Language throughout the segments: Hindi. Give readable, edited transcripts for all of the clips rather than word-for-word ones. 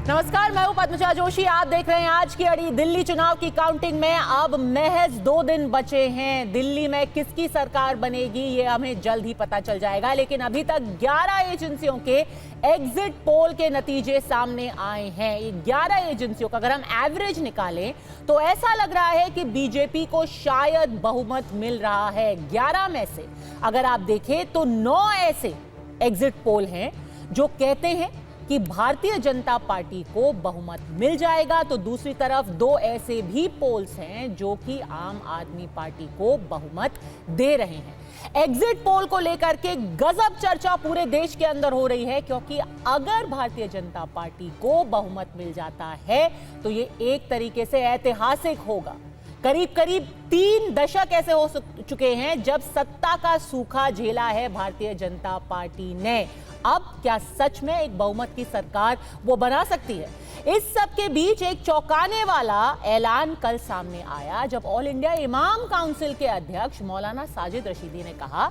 नमस्कार, मैं हूं पद्मजा जोशी। आप देख रहे हैं आज की अड़ी। दिल्ली चुनाव की काउंटिंग में अब महज 2 दिन बचे हैं। दिल्ली में किसकी सरकार बनेगी ये हमें जल्द ही पता चल जाएगा, लेकिन अभी तक 11 एजेंसियों के एग्जिट पोल के नतीजे सामने आए हैं। ये 11 एजेंसियों का अगर हम एवरेज निकालें तो ऐसा लग रहा है कि बीजेपी को शायद बहुमत मिल रहा है। 11 में से अगर आप देखें तो 9 ऐसे एग्जिट पोल हैं जो कहते हैं कि भारतीय जनता पार्टी को बहुमत मिल जाएगा, तो दूसरी तरफ 2 ऐसे भी पोल्स हैं जो कि आम आदमी पार्टी को बहुमत दे रहे हैं। एग्जिट पोल को लेकर के गजब चर्चा पूरे देश के अंदर हो रही है, क्योंकि अगर भारतीय जनता पार्टी को बहुमत मिल जाता है तो ये एक तरीके से ऐतिहासिक होगा। करीब करीब 3 दशक ऐसे हो चुके हैं जब सत्ता का सूखा झेला है भारतीय जनता पार्टी ने। अब क्या सच में एक बहुमत की सरकार वो बना सकती है? इस सब के बीच एक चौंकाने वाला ऐलान कल सामने आया जब ऑल इंडिया इमाम काउंसिल के अध्यक्ष मौलाना साजिद रशीदी ने कहा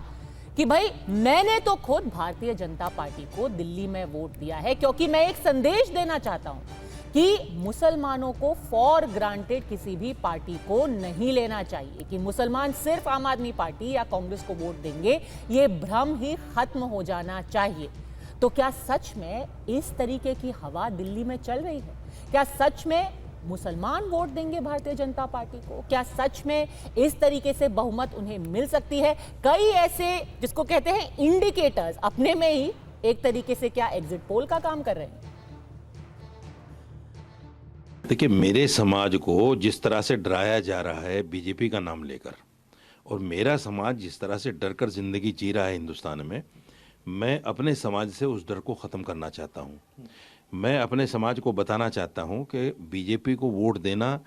कि भाई मैंने तो खुद भारतीय जनता पार्टी को दिल्ली में वोट दिया है, क्योंकि मैं एक संदेश देना चाहता हूं कि मुसलमानों को फॉर ग्रांटेड किसी भी पार्टी को नहीं लेना चाहिए कि मुसलमान सिर्फ आम आदमी पार्टी या कांग्रेस को वोट देंगे, ये भ्रम ही खत्म हो जाना चाहिए। तो क्या सच में इस तरीके की हवा दिल्ली में चल रही है? क्या सच में मुसलमान वोट देंगे भारतीय जनता पार्टी को? क्या सच में इस तरीके से बहुमत उन्हें मिल सकती है? कई ऐसे जिसको कहते हैं इंडिकेटर्स अपने में ही एक तरीके से क्या एग्जिट पोल का काम कर रहे हैं? देखिए, मेरे समाज को जिस तरह से डराया जा रहा है बीजेपी का नाम लेकर, और मेरा समाज जिस तरह से डर कर जिंदगी जी रहा है हिंदुस्तान में, मैं अपने समाज से उस डर को ख़त्म करना चाहता हूँ। मैं अपने समाज को बताना चाहता हूँ कि बीजेपी को वोट देना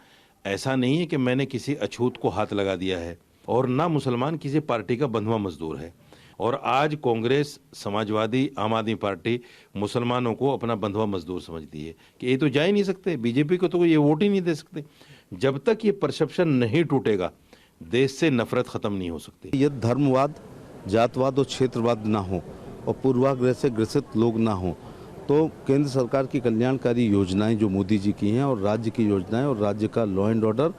ऐसा नहीं है कि मैंने किसी अछूत को हाथ लगा दिया है, और ना मुसलमान किसी पार्टी का बंधुआ मजदूर है। और आज कांग्रेस, समाजवादी, आम आदमी पार्टी मुसलमानों को अपना बंधुआ मजदूर समझती है कि ये तो जा ही नहीं सकते, बीजेपी को तो ये वोट ही नहीं दे सकते। जब तक ये परसेप्शन नहीं टूटेगा, देश से नफरत खत्म नहीं हो सकती। ये धर्मवाद, जातवाद और क्षेत्रवाद ना हो और पूर्वाग्रह से ग्रसित लोग ना हो, तो केंद्र सरकार की कल्याणकारी योजनाएं जो मोदी जी की हैं और राज्य की योजनाएं और राज्य का लॉ एंड ऑर्डर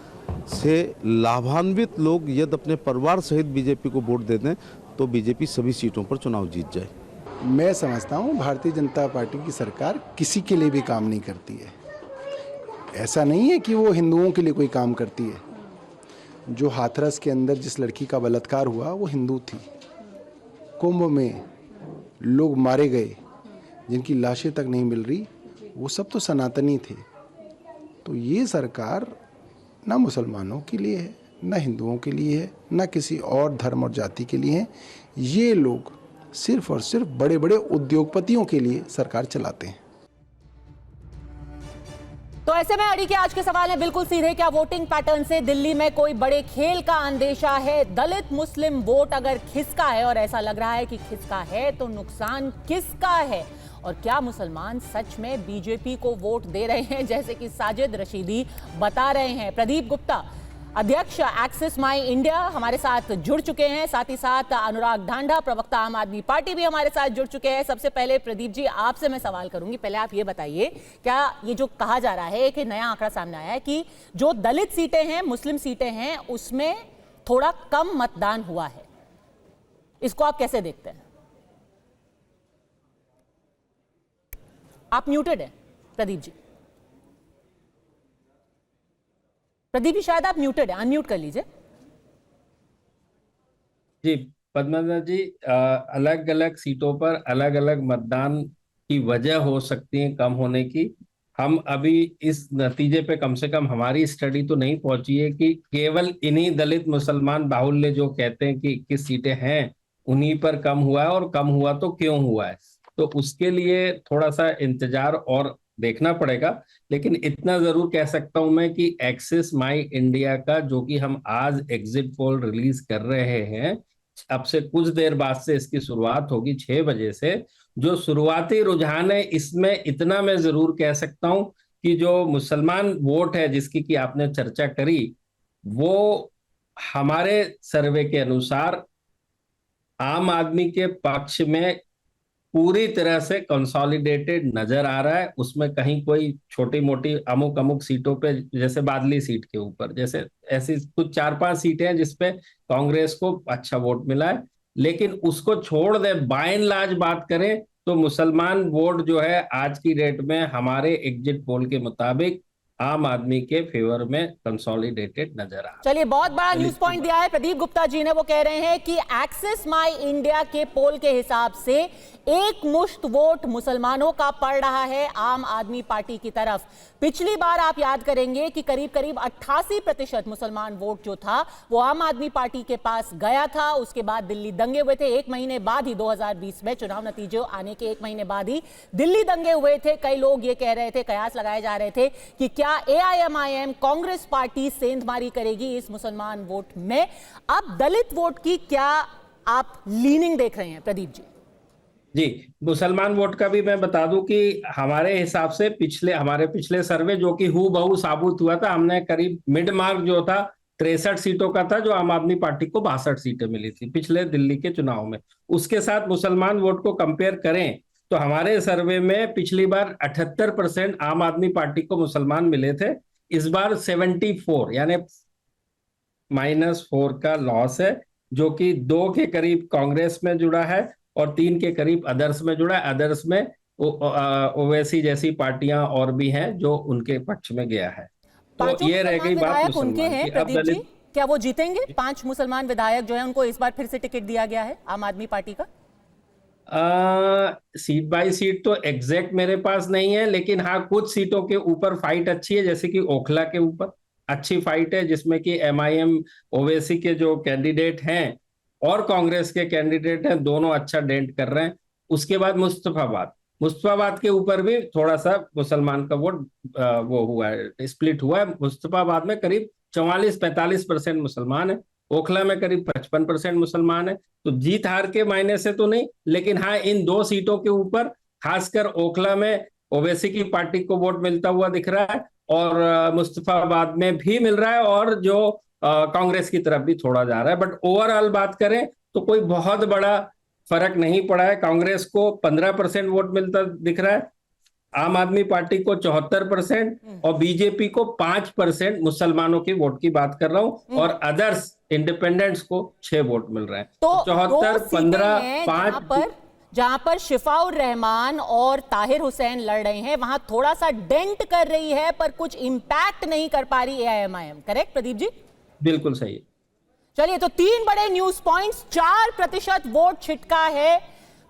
से लाभान्वित लोग यदि अपने परिवार सहित बीजेपी को वोट दे दें तो बीजेपी सभी सीटों पर चुनाव जीत जाए। मैं समझता हूँ भारतीय जनता पार्टी की सरकार किसी के लिए भी काम नहीं करती है। ऐसा नहीं है कि वो हिंदुओं के लिए कोई काम करती है। जो हाथरस के अंदर जिस लड़की का बलात्कार हुआ वो हिंदू थी। कुंभ में लोग मारे गए जिनकी लाशें तक नहीं मिल रही, वो सब तो सनातनी थे। तो ये सरकार ना मुसलमानों के लिए है, ना हिंदुओं के लिए है, ना किसी और धर्म और जाति के लिए है। ये लोग सिर्फ और सिर्फ बड़े बड़े उद्योगपतियों के लिए सरकार चलाते हैं। तो ऐसे में अड़ी के आज के सवाल है बिल्कुल सीधे, क्या वोटिंग पैटर्न से दिल्ली में कोई बड़े खेल का अंदेशा है? दलित मुस्लिम वोट अगर खिसका है, और ऐसा लग रहा है कि खिसका है, तो नुकसान किसका है? और क्या मुसलमान सच में बीजेपी को वोट दे रहे हैं जैसे कि साजिद रशीदी बता रहे हैं? प्रदीप गुप्ता, अध्यक्ष एक्सिस माई इंडिया, हमारे साथ जुड़ चुके हैं। साथ ही साथ अनुराग ढांढा, प्रवक्ता आम आदमी पार्टी, भी हमारे साथ जुड़ चुके हैं। सबसे पहले प्रदीप जी, आपसे मैं सवाल करूंगी। पहले आप ये बताइए, क्या ये जो कहा जा रहा है कि नया आंकड़ा सामने आया है कि जो दलित सीटें हैं, मुस्लिम सीटें हैं, उसमें थोड़ा कम मतदान हुआ है, इसको आप कैसे देखते हैं? आप म्यूटेड हैं प्रदीप जी। प्रदीप जी शायद आप म्यूटेड है, अनम्यूट कर लीजिए। जी पद्मजा जी, अलग अलग सीटों पर अलग अलग मतदान की वजह हो सकती है कम होने की। हम अभी इस नतीजे पे, कम से कम हमारी स्टडी तो नहीं पहुंची है कि केवल इन्हीं दलित मुसलमान बाहुल्य जो कहते हैं कि 21 सीटें हैं उन्हीं पर कम हुआ है, और कम हुआ तो क्यों हुआ है। तो उसके लिए थोड़ा सा इंतजार और देखना पड़ेगा। लेकिन इतना जरूर कह सकता हूं मैं कि एक्सिस माई इंडिया का, जो कि हम आज एग्जिट पोल रिलीज कर रहे हैं, अब से कुछ देर बाद से इसकी शुरुआत होगी 6 बजे से। जो शुरुआती रुझान है इसमें इतना मैं जरूर कह सकता हूं कि जो मुसलमान वोट है जिसकी कि आपने चर्चा करी, वो हमारे सर्वे के अनुसार आम आदमी के पक्ष में पूरी तरह से कंसोलिडेटेड नजर आ रहा है। उसमें कहीं कोई छोटी मोटी अमुक अमुक सीटों पे, जैसे बादली सीट के ऊपर, जैसे ऐसी कुछ 4-5 सीटें हैं जिसपे कांग्रेस को अच्छा वोट मिला है, लेकिन उसको छोड़ दे, बाय एंड लार्ज बात करें तो मुसलमान वोट जो है आज की डेट में हमारे एग्जिट पोल के मुताबिक आम आदमी के फेवर में कंसोलिडेटेड नजर आ रहा है। चलिए, बहुत बड़ा न्यूज पॉइंट दिया है प्रदीप गुप्ता जी ने। वो कह रहे हैं कि एक्सिस माई इंडिया के पोल के हिसाब से एक मुश्त वोट मुसलमानों का पड़ रहा है आम आदमी पार्टी की तरफ। पिछली बार आप याद करेंगे कि करीब करीब 88% मुसलमान वोट जो था वो आम आदमी पार्टी के पास गया था। उसके बाद दिल्ली दंगे हुए थे, 1 महीने बाद ही 2020 में चुनाव नतीजे आने के 1 महीने बाद ही दिल्ली दंगे हुए थे। कई लोग ये कह रहे थे, कयास लगाए जा रहे थे कि क्या AIMIM कांग्रेस पार्टी सेंधमारी करेगी इस मुसलमान वोट में। अब दलित वोट की क्या आप लीनिंग देख रहे हैं प्रदीप जी? जी, मुसलमान वोट का भी मैं बता दूं कि हमारे हिसाब से हमारे पिछले सर्वे जो कि हू बहू साबुत हुआ था, हमने करीब मिड मार्क जो था 63 सीटों का था, जो आम आदमी पार्टी को 62 सीटें मिली थी पिछले दिल्ली के चुनाव में। उसके साथ मुसलमान वोट को कंपेयर करें तो हमारे सर्वे में पिछली बार 78% आम आदमी पार्टी को मुसलमान मिले थे। इस बार 74 यानी -4 का लॉस है, जो कि 2 के करीब कांग्रेस में जुड़ा है और 3 के करीब अदर्स में जुड़ा है। अदर्स में ओवैसी जैसी पार्टियां और भी हैं जो उनके पक्ष में गया है। तो ये रह गई बात मुसलमान उनके हैं की। प्रदीप जी, क्या वो जीतेंगे? 5 मुसलमान विधायक जो हैं उनको इस बार फिर से टिकट दिया गया है आम आदमी पार्टी का। सीट बाय सीट तो एग्जैक्ट मेरे पास नहीं है, लेकिन हाँ कुछ सीटों के ऊपर फाइट अच्छी है, जैसे कि ओखला के ऊपर अच्छी फाइट है, जिसमें कि MIM ओवैसी के जो कैंडिडेट हैं और कांग्रेस के कैंडिडेट हैं, दोनों अच्छा डेंट कर रहे हैं। उसके बाद मुस्तफाबाद के ऊपर भी थोड़ा सा मुसलमान का वोट वो हुआ है, स्प्लिट हुआ है। मुस्तफाबाद में करीब 44-45% मुसलमान है, ओखला में करीब 55% मुसलमान है। तो जीत हार के मायने से तो नहीं, लेकिन हाँ इन 2 सीटों के ऊपर खासकर ओखला में ओवैसी की पार्टी को वोट मिलता हुआ दिख रहा है और मुस्तफाबाद में भी मिल रहा है और जो कांग्रेस की तरफ भी थोड़ा जा रहा है। बट ओवरऑल बात करें तो कोई बहुत बड़ा फर्क नहीं पड़ा है। कांग्रेस को 15% वोट मिलता दिख रहा है, आम आदमी पार्टी को 74% और बीजेपी को 5% मुसलमानों की वोट की बात कर रहा हूं, और अदर्स इंडिपेंडेंट्स को 6 वोट मिल रहे हैं। तो 74-15-5 जहां पर शिफाउर रहमान और ताहिर हुसैन लड़ रहे हैं, वहां थोड़ा सा डेंट कर रही है पर कुछ इंपैक्ट नहीं कर पा रही AIMIM। करेक्ट प्रदीप जी? बिल्कुल सही है। चलिए, तो 3 बड़े न्यूज पॉइंट्स। 4% वोट छिटका है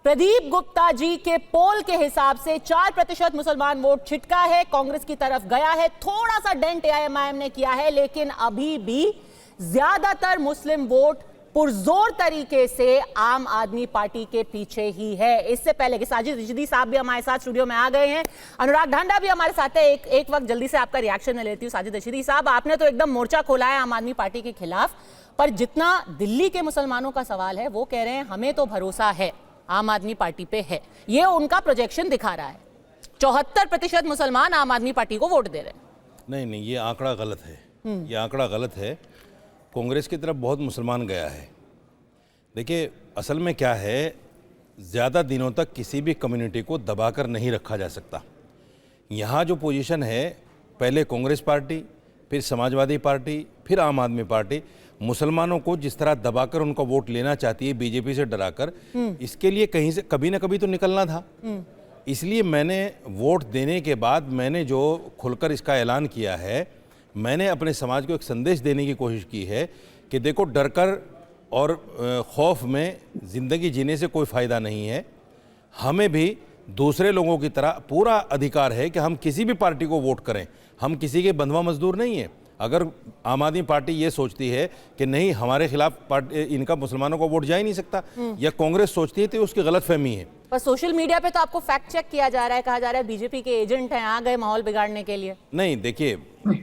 प्रदीप गुप्ता जी के पोल के हिसाब से। 4% मुसलमान वोट छिटका है, कांग्रेस की तरफ गया है। थोड़ा सा डेंट AIMIM ने किया है, लेकिन अभी भी ज्यादातर मुस्लिम वोट पुरजोर तरीके से आम आदमी पार्टी के पीछे ही है। इससे पहले कि साजिद रशीदी साहब भी हमारे साथ स्टूडियो में आ गए हैं, अनुराग ढांडा भी हमारे साथ है। एक वक्त जल्दी से आपका रिएक्शन मैं लेती हूँ। साजिद रशीदी साहब, आपने तो एकदम मोर्चा खोला है आम आदमी पार्टी के खिलाफ, पर जितना दिल्ली के मुसलमानों का सवाल है वो कह रहे हैं हमें तो भरोसा है आम आदमी पार्टी पे है। ये उनका प्रोजेक्शन दिखा रहा है, 74% मुसलमान आम आदमी पार्टी को वोट दे रहे हैं। नहीं, ये आंकड़ा गलत है। ये आंकड़ा गलत है। कांग्रेस की तरफ बहुत मुसलमान गया है। देखिए, असल में क्या है, ज़्यादा दिनों तक किसी भी कम्युनिटी को दबाकर नहीं रखा जा सकता। यहाँ जो पोजीशन है, पहले कांग्रेस पार्टी, फिर समाजवादी पार्टी, फिर आम आदमी पार्टी मुसलमानों को जिस तरह दबाकर उनका वोट लेना चाहती है, बीजेपी से डराकर, इसके लिए कहीं से कभी ना कभी तो निकलना था। इसलिए मैंने वोट देने के बाद मैंने जो खुलकर इसका ऐलान किया है, मैंने अपने समाज को एक संदेश देने की कोशिश की है कि देखो, डरकर और खौफ में ज़िंदगी जीने से कोई फ़ायदा नहीं है। हमें भी दूसरे लोगों की तरह पूरा अधिकार है कि हम किसी भी पार्टी को वोट करें। हम किसी के बंधुआ मजदूर नहीं हैं। अगर आम आदमी पार्टी ये सोचती है कि नहीं, हमारे खिलाफ इनका मुसलमानों को वोट जा ही नहीं सकता, या कांग्रेस सोचती है, तो उसकी गलतफहमी है। पर सोशल मीडिया पे तो आपको फैक्ट चेक किया जा रहा है, कहा जा रहा है बीजेपी के एजेंट हैं, आ गए माहौल बिगाड़ने के लिए। नहीं, देखिए,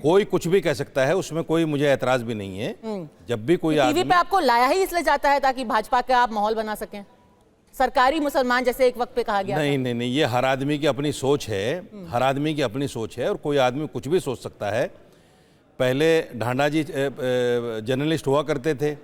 कोई कुछ भी कह सकता है, उसमें कोई मुझे ऐतराज भी नहीं है। जब भी कोई टीवी पे आपको लाया ही इसलिए जाता है ताकि भाजपा का आप माहौल बना सकें, सरकारी मुसलमान जैसे एक वक्त पे कहा गया। नहीं, ये हर आदमी की अपनी सोच है। हर आदमी की अपनी सोच है और कोई आदमी कुछ भी सोच सकता है। पहले ढांडा जी जर्नलिस्ट हुआ करते थे,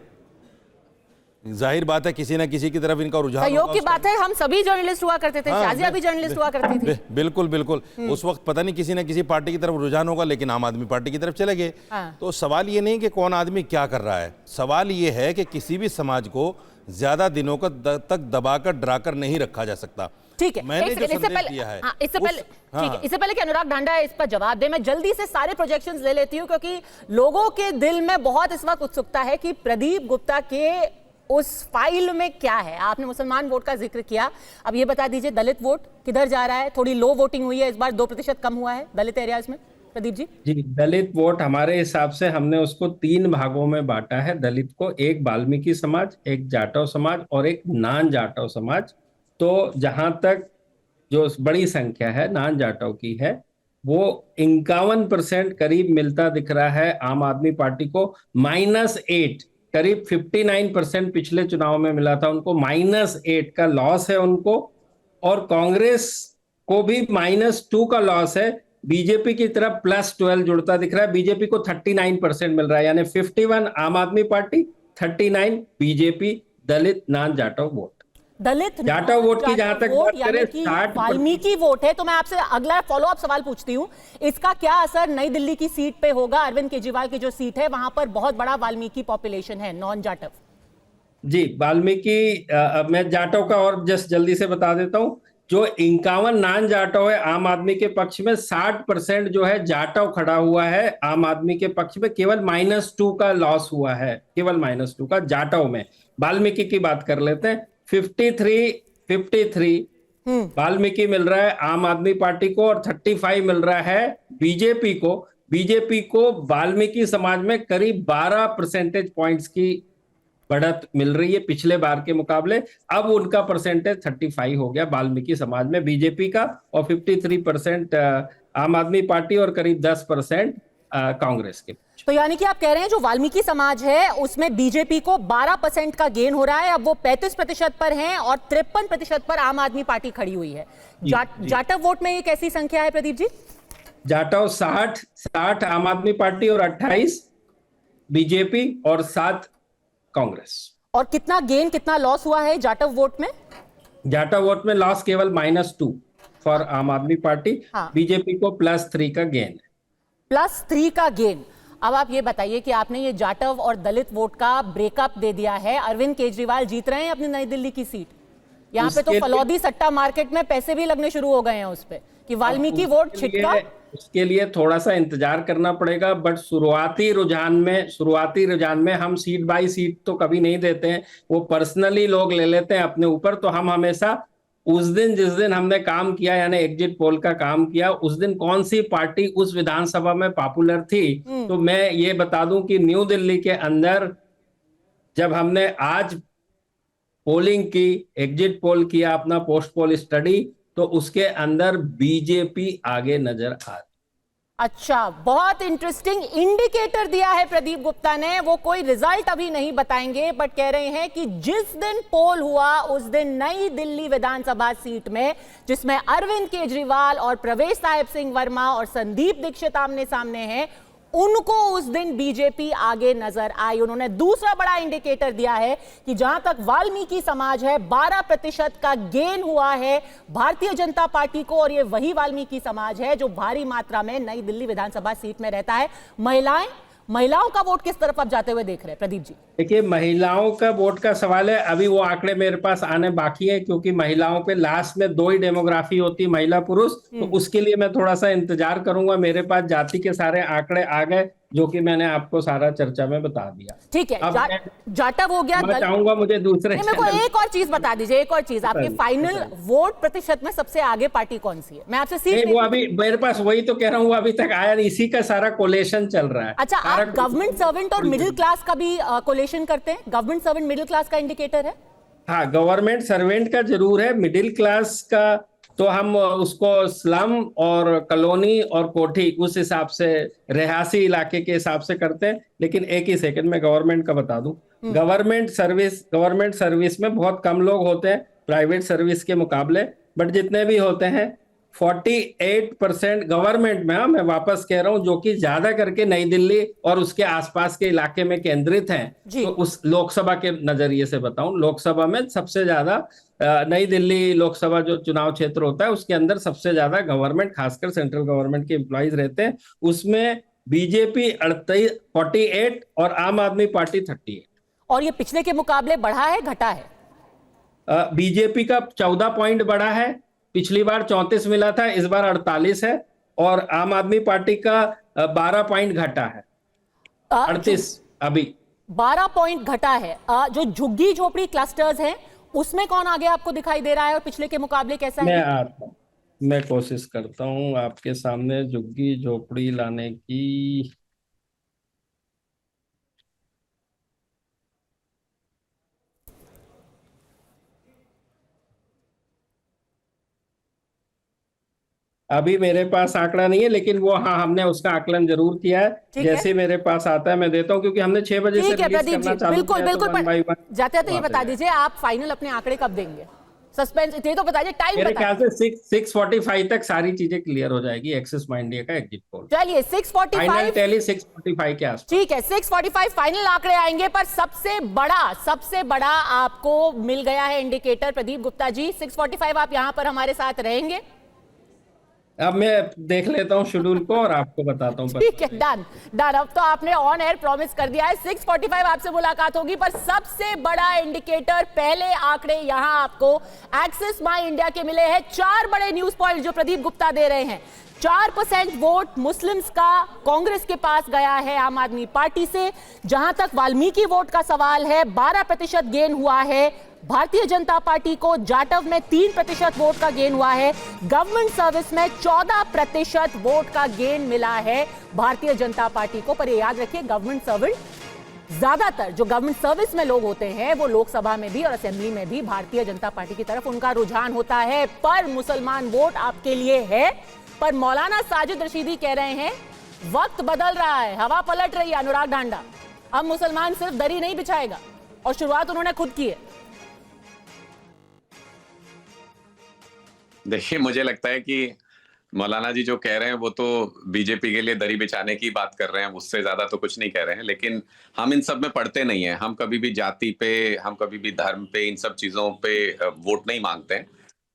जाहिर बात है किसी ना किसी की तरफ इनका रुझान सहयोग होगा की उस बात है, हम सभी जर्नलिस्ट हुआ करते थे, हाँ, शाजिया भी जर्नलिस्ट हुआ करती थी। बिल्कुल बिल्कुल। उस वक्त पता नहीं किसी ना किसी पार्टी की तरफ रुझान होगा, लेकिन आम आदमी पार्टी की तरफ चले गए। हाँ। तो सवाल ये नहीं कि कौन आदमी क्या कर रहा है, सवाल ये है कि किसी भी समाज को ज्यादा दिनों तक दबाकर डराकर नहीं रखा जा सकता। ठीक है, मैंने जो इससे संदेश पहले दिया है इससे पहले हाँ, ठीक है, इससे पहले कि अनुराग ढांडा इस पर जवाब दे, मैं जल्दी से सारे प्रोजेक्शंस ले लेती हूं, क्योंकि लोगों के दिल में बहुत इस वक्त उत्सुकता है कि प्रदीप गुप्ता के उस फाइल में क्या है। आपने मुसलमान वोट का जिक्र किया, अब ये बता दीजिए दलित वोट किधर जा रहा है? थोड़ी लो वोटिंग हुई है इस बार, 2% कम हुआ है दलित एरियाज में। प्रदीप जी। जी, दलित वोट हमारे हिसाब से हमने उसको 3 भागों में बांटा है दलित को, एक वाल्मीकि समाज, एक जाटव समाज और एक नान जाटव समाज। तो जहां तक जो बड़ी संख्या है नान जाटव की है, वो 51% करीब मिलता दिख रहा है आम आदमी पार्टी को। -8 करीब 59% पिछले चुनाव में मिला था उनको, -8 का लॉस है उनको। और कांग्रेस को भी -2 का लॉस है। बीजेपी की तरफ +12 जुड़ता दिख रहा है, बीजेपी को 39% मिल रहा है, यानी 51 आम आदमी पार्टी, 39 बीजेपी, दलित नान जाटव वोट। दलित जाटव वोट की जहां तक बात यानी करें, कि 60% वाल्मीकि वोट है। तो मैं आपसे अगला फॉलोअप सवाल पूछती हूँ, इसका क्या असर नई दिल्ली की सीट पे होगा? अरविंद केजरीवाल की जो सीट है वहां पर बहुत बड़ा वाल्मीकि पॉपुलेशन है, नॉन जाटव। जी, वाल्मीकि मैं जाटव का और जस्ट जल्दी से बता देता हूं। जो 51 नान जाटव है आम आदमी के पक्ष में, 60% जो है जाटव खड़ा हुआ है आम आदमी के पक्ष में। केवल -2 का लॉस हुआ है, केवल -2 का जाटव में। वाल्मीकि की बात कर लेते हैं, 53 वाल्मीकि मिल रहा है आम आदमी पार्टी को और 35 मिल रहा है बीजेपी को। बीजेपी को वाल्मीकि समाज में करीब 12 परसेंटेज पॉइंट्स की बढ़त मिल रही है पिछले बार के मुकाबले। अब उनका परसेंटेज 35 हो गया वाल्मीकि समाज में बीजेपी का, और 53% आम आदमी पार्टी और करीब 10% कांग्रेस के। तो यानी कि आप कह रहे हैं जो वाल्मीकि समाज है उसमें बीजेपी को 12% का गेन हो रहा है, अब वो 35% पर हैं और 53% पर आम आदमी पार्टी खड़ी हुई है। जाटव वोट में ये कैसी संख्या है प्रदीप जी? जाटव 60 आम आदमी पार्टी और 28 बीजेपी और 7 कांग्रेस। और कितना गेन कितना लॉस हुआ है जाटव वोट में? जाटव वोट में लॉस केवल -2 फॉर आम आदमी पार्टी। हाँ। बीजेपी को +3 का गेन है। +3 का गेन। अब आप ये बताइए कि आपने ये जाटव और दलित वोट का ब्रेकअप दे दिया है, अरविंद केजरीवाल जीत रहे हैं अपनी नई दिल्ली की सीट। यहाँ पे तो फलौदी सट्टा मार्केट में पैसे भी लगने शुरू हो गए हैं उस पे कि वाल्मीकि वोट छिटका। उसके लिए थोड़ा सा इंतजार करना पड़ेगा, बट शुरुआती रुझान में हम सीट बाय सीट तो कभी नहीं देते हैं, वो पर्सनली लोग ले लेते हैं अपने ऊपर। तो हम हमेशा उस दिन जिस दिन हमने काम किया, यानी एग्जिट पोल का काम किया, उस दिन कौन सी पार्टी उस विधानसभा में पॉपुलर थी। तो मैं ये बता दूं कि न्यू दिल्ली के अंदर जब हमने आज पोलिंग की, एग्जिट पोल किया, अपना पोस्ट पोल स्टडी, तो उसके अंदर बीजेपी आगे नजर आ रही। अच्छा, बहुत इंटरेस्टिंग इंडिकेटर दिया है प्रदीप गुप्ता ने। वो कोई रिजल्ट अभी नहीं बताएंगे, बट कह रहे हैं कि जिस दिन पोल हुआ उस दिन नई दिल्ली विधानसभा सीट में, जिसमें अरविंद केजरीवाल और प्रवेश साहिब सिंह वर्मा और संदीप दीक्षित आमने सामने हैं, उनको उस दिन बीजेपी आगे नजर आई। उन्होंने दूसरा बड़ा इंडिकेटर दिया है कि जहां तक वाल्मीकि समाज है 12% का गेन हुआ है भारतीय जनता पार्टी को, और ये वही वाल्मीकि समाज है जो भारी मात्रा में नई दिल्ली विधानसभा सीट में रहता है। महिलाओं का वोट किस तरफ आप जाते हुए देख रहे हैं प्रदीप जी? देखिए, महिलाओं का वोट का सवाल है, अभी वो आंकड़े मेरे पास आने बाकी है, क्योंकि महिलाओं पे लास्ट में 2 ही डेमोग्राफी होती है, महिला पुरुष। तो उसके लिए मैं थोड़ा सा इंतजार करूंगा। मेरे पास जाति के सारे आंकड़े आ गए, जो कि मैंने आपको सारा चर्चा में बता दिया। ठीक है, जाटव हो गया। मैं चाहूंगा मुझे दूसरे मेरे को एक और चीज बता दीजिए, एक और चीज, आपके फाइनल वोट प्रतिशत में सबसे आगे पार्टी कौन सी है? मैं आपसे सीट वो अभी मेरे पास, वही तो कह रहा हूँ, वो अभी तक आया नहीं, इसी का सारा कोलेशन चल रहा है। अच्छा, आप गवर्नमेंट सर्वेंट और मिडिल क्लास का भी कोलेशन करते हैं? गवर्नमेंट सर्वेंट मिडिल क्लास का इंडिकेटर है? हाँ, गवर्नमेंट सर्वेंट का जरूर है। मिडिल क्लास का तो हम उसको स्लम और कॉलोनी और कोठी, उस हिसाब से, रिहायशी इलाके के हिसाब से करते हैं। लेकिन एक ही सेकंड में गवर्नमेंट का बता दूं, गवर्नमेंट सर्विस में बहुत कम लोग होते हैं प्राइवेट सर्विस के मुकाबले, बट जितने भी होते हैं 48% गवर्नमेंट में, मैं वापस कह रहा हूं, जो कि ज्यादा करके नई दिल्ली और उसके आसपास के इलाके में केंद्रित हैं। जी। तो उस लोकसभा के नजरिए से बताऊं, लोकसभा में सबसे ज्यादा नई दिल्ली लोकसभा जो चुनाव क्षेत्र होता है उसके अंदर सबसे ज्यादा गवर्नमेंट, खासकर सेंट्रल गवर्नमेंट के एम्प्लॉइज रहते हैं। उसमें बीजेपी 48 और आम आदमी पार्टी 38। और ये पिछले के मुकाबले बढ़ा है घटा है? बीजेपी का 14 पॉइंट बढ़ा है, पिछली बार 34 मिला था, इस बार 48 है। और आम आदमी पार्टी का 12 पॉइंट घटा है, 38 अभी। 12 पॉइंट घटा है। जो झुग्गी झोपड़ी क्लस्टर्स हैं उसमें कौन आगे आपको दिखाई दे रहा है और पिछले के मुकाबले कैसा है? मैं कोशिश करता हूं आपके सामने झुग्गी झोपड़ी लाने की। अभी मेरे पास आंकड़ा नहीं है, लेकिन वो हाँ, हमने उसका आकलन जरूर किया है। जैसे मेरे पास आता है मैं देता हूं, क्योंकि हमने 6 बजे से ठीक है रिलीज प्रदीप करना जी, चालू बिल्कुल किया, तो बिल्कुल। 1 by 1 जाते जाते ये बता दीजिए आप फाइनल अपने आंकड़े कब देंगे? सस्पेंस ये तो बताइए, टाइम मेरे बताइए। ख्याल से 6:45 तक सारी चीजें क्लियर हो जाएगी। एक्सिस माइंड इंडिया का एग्जिट पोल चलिए फाइनल 6:45 टैली 6:45 के आसपास। ठीक है, 6:45 फाइनल आंकड़े आएंगे। पर सबसे बड़ा आपको मिल गया है इंडिकेटर। प्रदीप गुप्ता जी 6:45 आप यहां पर हमारे साथ रहेंगे? अब मैं देख लेता हूं शेड्यूल को और आपको बताता हूं। ठीक है, डन डन। अब तो आपने ऑन एयर प्रॉमिस कर दिया है 6:45 आपसे मुलाकात होगी। पर सबसे बड़ा इंडिकेटर, पहले आंकड़े यहां आपको एक्सिस माई इंडिया के मिले हैं। 4 बड़े न्यूज पॉइंट जो प्रदीप गुप्ता दे रहे हैं। 4% वोट मुस्लिम्स का कांग्रेस के पास गया है आम आदमी पार्टी से। जहां तक वाल्मीकि वोट का सवाल है, 12% गेन हुआ है भारतीय जनता पार्टी को। जाटव में 3% वोट का गेन हुआ है। गवर्नमेंट सर्विस में 14% वोट का गेन मिला है भारतीय जनता पार्टी को। पर ये याद रखिए, गवर्नमेंट सर्वेंट, ज्यादातर जो गवर्नमेंट सर्विस में लोग होते हैं वो लोकसभा में भी और असेंबली में भी भारतीय जनता पार्टी की तरफ उनका रुझान होता है। पर मुसलमान वोट आपके लिए है। पर मौलाना साजिद रशीदी कह रहे हैं वक्त बदल रहा है, हवा पलट रही है। अनुराग ढांडा, अब मुसलमान सिर्फ दरी नहीं बिछाएगा, और शुरुआत उन्होंने खुद की है। देखिए, मुझे लगता है कि मौलाना जी जो कह रहे हैं वो तो बीजेपी के लिए दरी बिछाने की बात कर रहे हैं, उससे ज्यादा तो कुछ नहीं कह रहे हैं। लेकिन हम इन सब में पढ़ते नहीं हैं। हम कभी भी जाति पे, हम कभी भी धर्म पे, इन सब चीजों पे वोट नहीं मांगते हैं।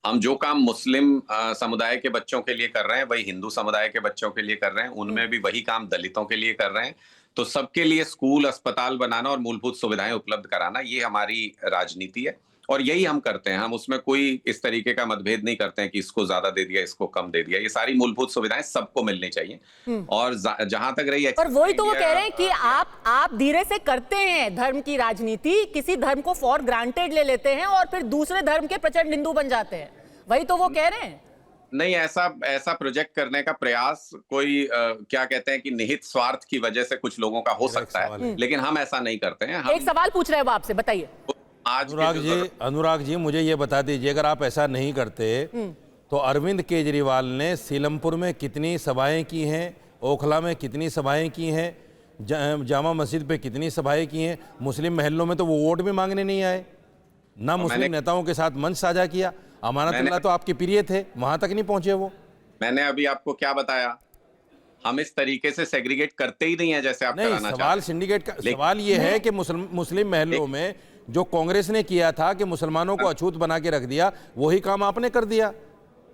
हम जो काम मुस्लिम समुदाय के बच्चों के लिए कर रहे हैं वही हिंदू समुदाय के बच्चों के लिए कर रहे हैं, उनमें भी वही काम दलितों के लिए कर रहे हैं। तो सबके लिए स्कूल, अस्पताल बनाना और मूलभूत सुविधाएं उपलब्ध कराना, ये हमारी राजनीति है और यही हम करते हैं। हम उसमें कोई इस तरीके का मतभेद नहीं करते हैं कि इसको ज्यादा दे दिया, इसको कम दे दिया। ये सारी मूलभूत सुविधाएं सबको मिलनी चाहिए। और जहां तक रही, पर वही तो वो कह रहे हैं कि आप धीरे से करते हैं धर्म की राजनीति, किसी धर्म को फॉर ग्रांटेड ले लेते हैं और फिर दूसरे धर्म के प्रचंड हिंदू बन जाते हैं। वही तो वो कह रहे हैं। नहीं, ऐसा प्रोजेक्ट करने का प्रयास कोई क्या कहते हैं कि निहित स्वार्थ की वजह से कुछ लोगों का हो सकता है, लेकिन हम ऐसा नहीं करते हैं। एक सवाल पूछ रहे हो आपसे, बताइए। अनुराग जी मुझे ये बता दीजिए, अगर आप ऐसा नहीं करते तो अरविंद केजरीवाल ने सीलमपुर में कितनी सभाएं की हैं, ओखला में कितनी सभाएं की हैं, जामा मस्जिद पे कितनी सभाएं की हैं? मुस्लिम महल्लों में तो वो वोट भी मांगने नहीं आए, ना मुस्लिम नेताओं के साथ मंच साझा किया। अमानतुल्लाह तो आपके प्रिय थे, वहां तक नहीं पहुंचे वो। मैंने अभी आपको क्या बताया, हम इस तरीके से सेग्रीगेट करते ही नहीं है जैसे आप कराना चाहते हैं। सवाल सिंडिकेट का सवाल ये है कि मुस्लिम महलों में जो कांग्रेस ने किया था कि मुसलमानों को अछूत बना के रख दिया, वही काम आपने कर दिया।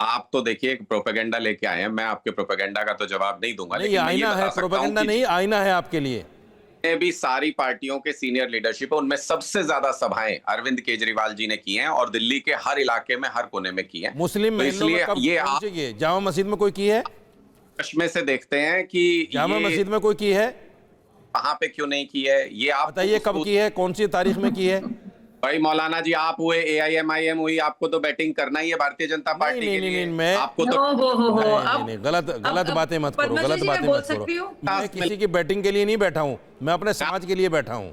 आप तो देखिए एक प्रोपेगेंडा लेके आए हैं, मैं आपके प्रोपेगेंडा का तो जवाब नहीं दूंगा। नहीं, आईना है, प्रोपेगेंडा नहीं, आईना है आपके लिए। भी सारी पार्टियों के सीनियर लीडरशिप है, उनमें सबसे ज्यादा सभाएं अरविंद केजरीवाल जी ने की हैं और दिल्ली के हर इलाके में, हर कोने में की हैं। मुस्लिम महलों में कब पहुंचे? जामा मस्जिद में कोई की है? चश्मे से देखते हैं कि जामा मस्जिद में कोई की है? कहां पे क्यों नहीं की है ये आप बताइए, कब की है, कौन सी तारीख में की है? भाई मौलाना जी, आप हुए AIMIM हुई, आपको तो बैटिंग करना ही है भारतीय जनता पार्टी के लिए। मैं आपको तो नहीं, गलत बातें मत करो, गलत बातें मत करो। मैं किसी की बैटिंग के लिए नहीं बैठा हूं, मैं अपने समाज के लिए बैठा हूं।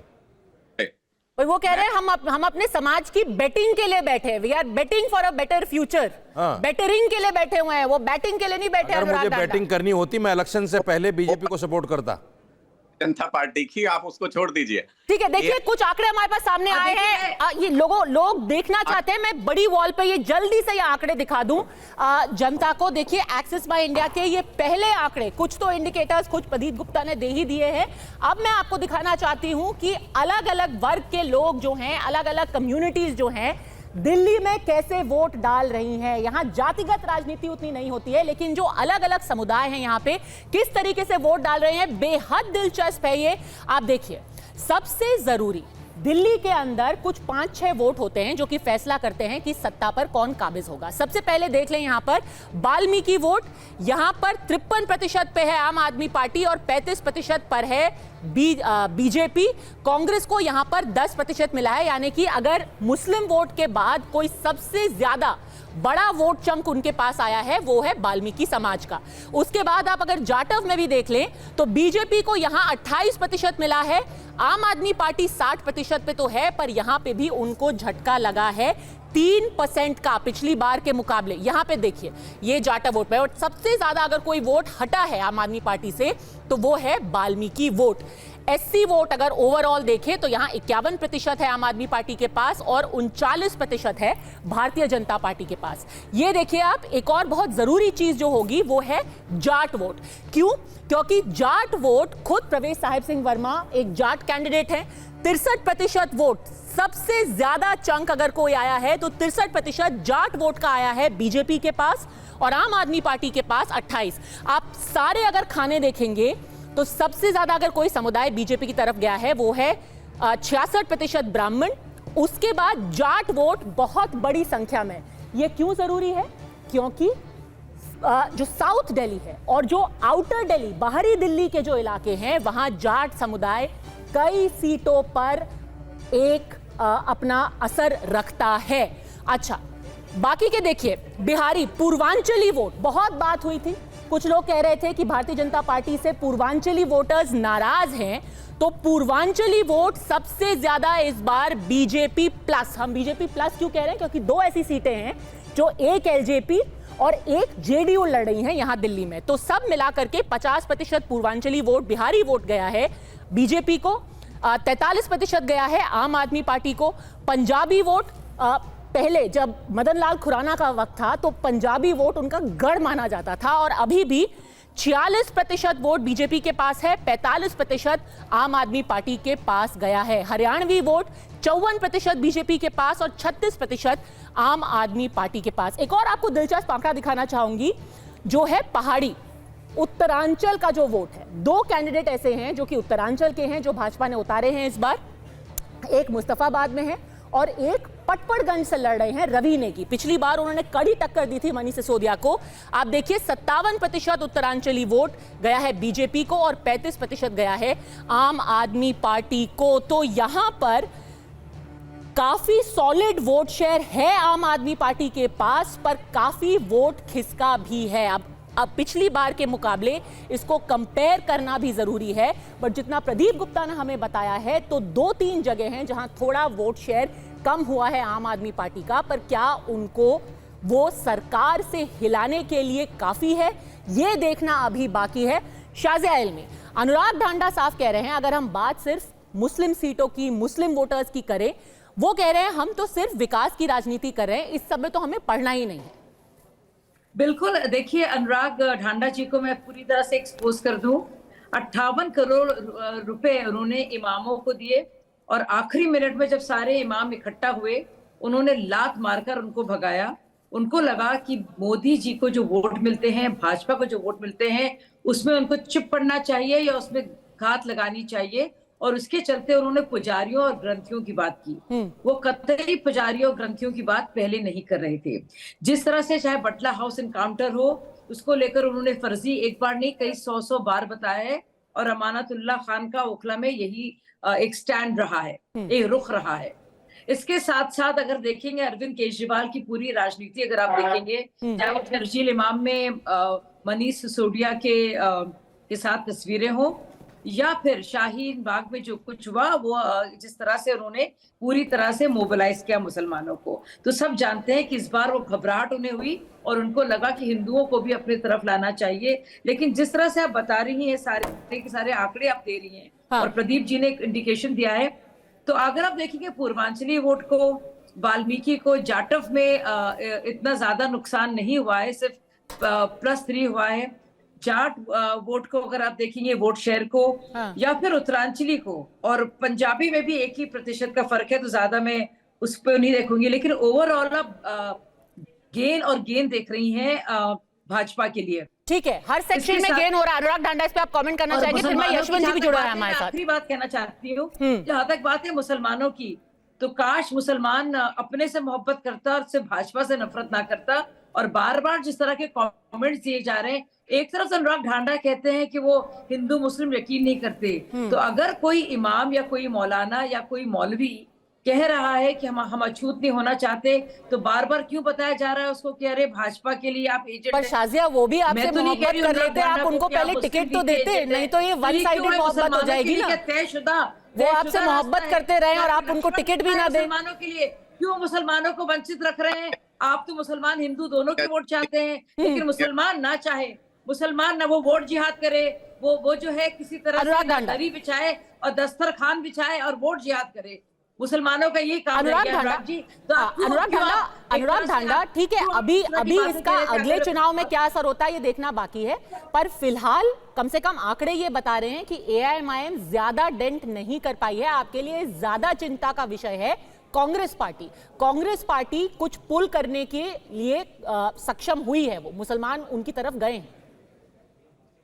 और वो कह रहे हैं हम अपने समाज की बेटिंग के लिए बैठे हैं। We are betting for a better future. बेटरिंग के लिए बैठे हुए हैं, वो बैटिंग के लिए नहीं बैठे। अगर मुझे बैटिंग करनी होती मैं इलेक्शन से पहले बीजेपी को सपोर्ट करता। जनता पार्टी की, आप उसको छोड़ दीजिए। ठीक है, देखिए कुछ आंकड़े हमारे पास सामने आए हैं, ये लोग देखना चाहते हैं। मैं बड़ी वॉल पे ये जल्दी से ये आंकड़े दिखा दूं जनता को। देखिए एक्सिस बाय इंडिया के ये पहले आंकड़े, कुछ तो इंडिकेटर्स कुछ प्रदीप गुप्ता ने दे ही दिए हैं। अब मैं आपको दिखाना चाहती हूं कि अलग अलग वर्ग के लोग जो हैं, अलग अलग कम्युनिटीज जो हैं, दिल्ली में कैसे वोट डाल रही हैं। यहां जातिगत राजनीति उतनी नहीं होती है, लेकिन जो अलग अलग समुदाय हैं यहां पे किस तरीके से वोट डाल रहे हैं, बेहद दिलचस्प है ये। आप देखिए, सबसे जरूरी दिल्ली के अंदर कुछ 5-6 वोट होते हैं जो कि फैसला करते हैं कि सत्ता पर कौन काबिज होगा। सबसे पहले देख लें यहां पर वाल्मीकि वोट, यहां पर 53% पे है आम आदमी पार्टी और 35% पर है बीजेपी। कांग्रेस को यहां पर 10% मिला है, यानी कि अगर मुस्लिम वोट के बाद कोई सबसे ज्यादा बड़ा वोट चंक उनके पास आया है वो है वाल्मीकि समाज का। उसके बाद आप अगर जाटव में भी देख लें तो बीजेपी को यहां 28% मिला है, आम आदमी पार्टी 60% पे तो है, पर यहां पे भी उनको झटका लगा है 3% का पिछली बार के मुकाबले। यहां पे देखिए ये जाटव वोट पे, और सबसे ज्यादा अगर कोई वोट हटा है आम आदमी पार्टी से तो वो है वाल्मीकि वोट। एससी वोट अगर ओवरऑल देखें तो यहां 51% है आम आदमी पार्टी के पास और 39% है भारतीय जनता पार्टी के पास। ये देखिए आप, एक और बहुत जरूरी चीज जो होगी वो है जाट वोट। क्यों? क्योंकि जाट वोट, खुद प्रवेश साहिब सिंह वर्मा एक जाट कैंडिडेट है, 63% वोट, सबसे ज्यादा चंक अगर कोई आया है तो 63% जाट वोट का आया है बीजेपी के पास और आम आदमी पार्टी के पास 28। आप सारे अगर खाने देखेंगे तो सबसे ज्यादा अगर कोई समुदाय बीजेपी की तरफ गया है वो है 66% ब्राह्मण, उसके बाद जाट वोट बहुत बड़ी संख्या में। ये क्यों जरूरी है? क्योंकि जो साउथ दिल्ली है और जो आउटर दिल्ली, बाहरी दिल्ली के जो इलाके हैं वहां जाट समुदाय कई सीटों पर एक अपना असर रखता है। अच्छा, बाकी के देखिए, बिहारी पूर्वांचली वोट, बहुत बात हुई थी, कुछ लोग कह रहे थे कि भारतीय जनता पार्टी से पूर्वांचली वोटर्स नाराज हैं, तो पूर्वांचली वोट सबसे ज्यादा इस बार बीजेपी प्लस। हम बीजेपी प्लस क्यों कह रहे हैं? क्योंकि 2 ऐसी सीटें हैं जो एक एलजेपी और एक जेडीयू लड़ रही हैं यहां दिल्ली में, तो सब मिलाकर के 50% पूर्वांचली वोट बिहारी वोट गया है बीजेपी को, 43% गया है आम आदमी पार्टी को। पंजाबी वोट, पहले जब मदन लाल खुराना का वक्त था तो पंजाबी वोट उनका गढ़ माना जाता था और अभी भी 46% वोट बीजेपी के पास है, 45% आम आदमी पार्टी के पास गया है। हरियाणवी वोट 54% बीजेपी के पास और 36% आम आदमी पार्टी के पास। एक और आपको दिलचस्प आंकड़ा दिखाना चाहूंगी जो है पहाड़ी उत्तरांचल का जो वोट है। 2 कैंडिडेट ऐसे हैं जो कि उत्तरांचल के हैं जो भाजपा ने उतारे हैं इस बार, एक मुस्तफाबाद में है और एक पटपड़गंज से लड़ रहे हैं रवि नेगी। पिछली बार उन्होंने कड़ी टक्कर दी थी मनीष सिसोदिया को। आप देखिए 57% उत्तरांचली वोट गया है बीजेपी को और 35% गया है आम आदमी पार्टी को। तो यहां पर काफी सॉलिड वोट शेयर है आम आदमी पार्टी के पास, पर काफी वोट खिसका भी है। अब पिछली बार के मुकाबले इसको कंपेयर करना भी जरूरी है, बट जितना प्रदीप गुप्ता ने हमें बताया है तो 2-3 जगह हैं जहां थोड़ा वोट शेयर कम हुआ है आम आदमी पार्टी का, पर क्या उनको वो सरकार से हिलाने के लिए काफी है, ये देखना अभी बाकी है। शाज़िया इल्मी, अनुराग ढांडा साफ कह रहे हैं, अगर हम बात सिर्फ मुस्लिम सीटों की, मुस्लिम वोटर्स की करें, वो कह रहे हैं हम तो सिर्फ विकास की राजनीति कर रहे हैं, इस सब में तो हमें पढ़ना ही नहीं है। बिल्कुल, देखिए अनुराग ढांडा जी को मैं पूरी तरह से एक्सपोज कर दूं। 58 करोड़ रुपए उन्होंने इमामों को दिए और आखिरी मिनट में जब सारे इमाम इकट्ठा हुए उन्होंने लात मारकर उनको भगाया। उनको लगा कि मोदी जी को जो वोट मिलते हैं, भाजपा को जो वोट मिलते हैं, उसमें उनको चुप पड़ना चाहिए या उसमें घात लगानी चाहिए, और उसके चलते उन्होंने पुजारियों और ग्रंथियों की बात की। वो कतई पुजारियों और ग्रंथियों की बात पहले नहीं कर रहे थे। जिस तरह से चाहे बटला हाउस इनकाउंटर हो, उसको लेकर उन्होंने फर्जी एक बार नहीं कई 100 बार बताया है, और अमानतुल्लाह खान का ओखला में यही एक स्टैंड रहा है, एक रुख रहा है। इसके साथ साथ अगर देखेंगे अरविंद केजरीवाल की पूरी राजनीति अगर आप देखेंगे, चाहे वो तर्जील इमाम में मनीष सिसोदिया के साथ तस्वीरें हो, या फिर शाहीन बाग में जो कुछ हुआ वो जिस तरह से उन्होंने पूरी तरह से मोबिलाइज किया मुसलमानों को, तो सब जानते हैं कि इस बार वो घबराहट उन्हें हुई और उनको लगा कि हिंदुओं को भी अपनी तरफ लाना चाहिए। लेकिन जिस तरह से आप बता रही हैं, सारे के सारे आंकड़े आप दे रही हैं, हाँ। और प्रदीप जी ने एक इंडिकेशन दिया है, तो अगर आप देखेंगे पूर्वांचली वोट को, वाल्मीकि को, जाटव में इतना ज्यादा नुकसान नहीं हुआ है, सिर्फ +3 हुआ है। जाट वोट को अगर आप देखेंगे, वोट शेयर को, हाँ। या फिर उत्तरांचली को, और पंजाबी में भी 1 ही प्रतिशत का फर्क है, तो ज्यादा मैं उस पर नहीं देखूंगी। लेकिन ओवरऑल आप गेन और गेन देख रही हैं भाजपा के लिए। ठीक है, हर सेक्शन इसके में साथ- गेन हो रहा है। अनुराग ढांडा, इस पे आप कमेंट करना और चाहेंगे? फिर मैं मुसलमानों यशवंत की जी भी जहाँ जुड़ा तक है बात हमारे मैं साथ। आखिरी बात कहना चाहती हूँ, जहां तक बात है मुसलमानों की, तो काश मुसलमान अपने से मोहब्बत करता और सिर्फ भाजपा से नफरत ना करता। और बार बार जिस तरह के कमेंट्स दिए जा रहे हैं, एक तरफ से अनुराग ढांडा कहते हैं कि वो हिंदू मुस्लिम यकीन नहीं करते, तो अगर कोई इमाम या कोई मौलाना या कोई मौलवी कह रहा है कि हम अछूत नहीं होना चाहते, तो बार बार क्यों बताया जा रहा है उसको कि अरे भाजपा के लिए आप एजेंट पर हैं। शाजिया, वो भी आपसे मैं तो नहीं कह मोहब्बत रही कर अनुराग लेते, ढांडा आप को उनको कि आप पहले मुस्लिम टिकट तो लीग के देते, एजेंट नहीं तो ये हैं। वन तो साइडेड क्यों है मोहब्बत हो मुसलमानों जाएगी के लिए ना। क्या तयशुदा वो आपसे तयशुदा मोहब्बत रास्ता है? करते रहें और क्या आप उनको लक्ष्मण टिकट भी रेखा ना है दें। मुसलमानों के लिए? क्यों मुसलमानों को वंचित रख रहे हैं? आप तो मुसलमान हिंदू दोनों के वोट चाहते हैं, लेकिन मुसलमान ना चाहे, मुसलमान ना वो वोट जिहाद करे, वो जो है किसी तरह अनुराग से ढांडा। दरी बिछाए और दस्तरखान बिछाए और वोट जिहाद करे। मुसलमानों का ये काम अनुराग है ढांडा, जी। तो हाँ, आप क्यों- अनुराग क्यों ढांडा, आप एक अनुराग तरह से ढांडा, आप ठीक है, क्यों अभी इस तरह की अभी बातें इसका कह रहे थे? अगले अगर- चुनाव में क्या असर होता है ये देखना बाकी है। पर फिलहाल कम से कम आंकड़े ये बता रहे हैं कि AIMIM ज्यादा डेंट नहीं कर पाई है। आपके लिए ज्यादा चिंता का विषय है कांग्रेस पार्टी। कांग्रेस पार्टी कुछ पुल करने के लिए सक्षम हुई है, वो मुसलमान उनकी तरफ गए हैं।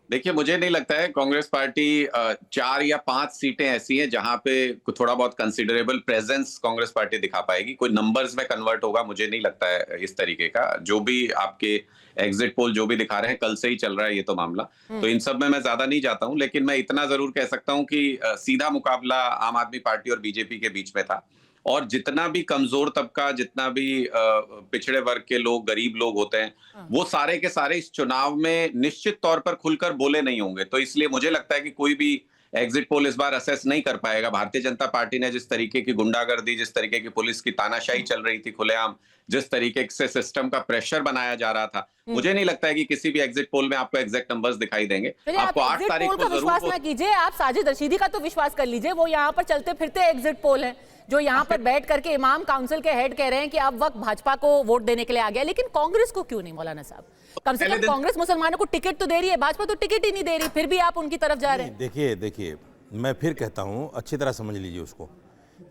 देखिए, मुझे नहीं लगता है कांग्रेस पार्टी 4 या 5 सीटें ऐसी हैं जहां पे थोड़ा बहुत कंसिडरेबल प्रेजेंस कांग्रेस पार्टी दिखा पाएगी। कोई नंबर्स में कन्वर्ट होगा, मुझे नहीं लगता है इस तरीके का। जो भी आपके एग्जिट पोल जो भी दिखा रहे हैं, कल से ही चल रहा है ये तो मामला, तो इन सब में मैं ज्यादा नहीं जाता हूं। लेकिन मैं इतना जरूर कह सकता हूं कि सीधा मुकाबला आम आदमी पार्टी और बीजेपी के बीच में था, और जितना भी कमजोर तबका, जितना भी पिछड़े वर्ग के लोग, गरीब लोग होते हैं, वो सारे के सारे इस चुनाव में निश्चित तौर पर खुलकर बोले नहीं होंगे। तो इसलिए मुझे लगता है कि कोई भी एग्जिट पोल इस बार असेस नहीं कर पाएगा। भारतीय जनता पार्टी ने जिस तरीके की गुंडागर्दी, जिस तरीके की पुलिस की तानाशाही चल रही थी खुलेआम, जिस तरीके से सिस्टम का प्रेशर बनाया जा रहा था, मुझे नहीं लगता है कि किसी भी एग्जिट पोल में आपको एग्जैक्ट नंबर्स दिखाई देंगे। चलिए, आप आपको 8 एग्जिट तारीख पोल को का विश्वास जरूर ना कीजिए, आप साजिद रशीदी का तो विश्वास कर लीजिए। वो यहाँ पर चलते फिरते एग्जिट पोल है, जो यहाँ पर बैठ करके इमाम काउंसिल के हेड कह रहे हैं कि अब वक्त भाजपा को वोट देने के लिए आ गया। लेकिन कांग्रेस को क्यों नहीं, मौलाना साहब? कम से कम कांग्रेस मुसलमानों को टिकट तो दे रही है, भाजपा तो टिकट ही नहीं दे रही, फिर भी आप उनकी तरफ जा रहे हैं। देखिए, मैं फिर कहता हूं, अच्छी तरह समझ लीजिए उसको।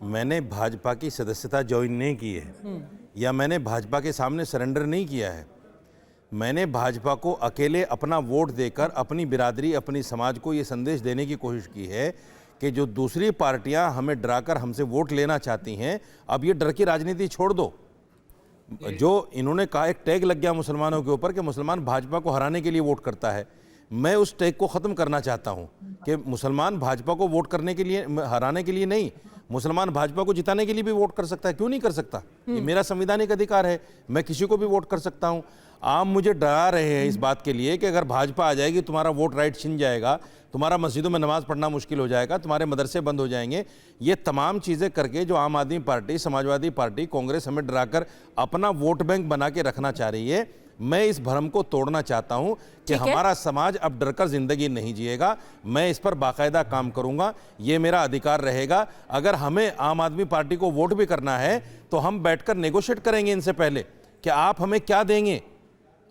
मैंने भाजपा की सदस्यता ज्वाइन नहीं की है, या मैंने भाजपा के सामने सरेंडर नहीं किया है। मैंने भाजपा को अकेले अपना वोट देकर अपनी बिरादरी, अपनी समाज को ये संदेश देने की कोशिश की है कि जो दूसरी पार्टियां हमें डराकर हमसे वोट लेना चाहती हैं, अब ये डर की राजनीति छोड़ दो। जो इन्होंने कहा, एक टैग लग गया मुसलमानों के ऊपर कि मुसलमान भाजपा को हराने के लिए वोट करता है। मैं उस टैग को ख़त्म करना चाहता हूं कि मुसलमान भाजपा को वोट करने के लिए, हराने के लिए नहीं, मुसलमान भाजपा को जिताने के लिए भी वोट कर सकता है। क्यों नहीं कर सकता? ये मेरा संवैधानिक अधिकार है, मैं किसी को भी वोट कर सकता हूं। आप मुझे डरा रहे हैं इस बात के लिए कि अगर भाजपा आ जाएगी तुम्हारा वोट राइट छिन जाएगा, तुम्हारा मस्जिदों में नमाज पढ़ना मुश्किल हो जाएगा, तुम्हारे मदरसे बंद हो जाएंगे। ये तमाम चीज़ें करके जो आम आदमी पार्टी, समाजवादी पार्टी, कांग्रेस हमें डराकर अपना वोट बैंक बना के रखना चाह रही है। मैं इस भ्रम को तोड़ना चाहता हूं कि हमारा समाज अब डरकर जिंदगी नहीं जिएगा। मैं इस पर बाकायदा काम करूंगा, ये मेरा अधिकार रहेगा। अगर हमें आम आदमी पार्टी को वोट भी करना है तो हम बैठकर नेगोशिएट करेंगे इनसे पहले कि आप हमें क्या देंगे,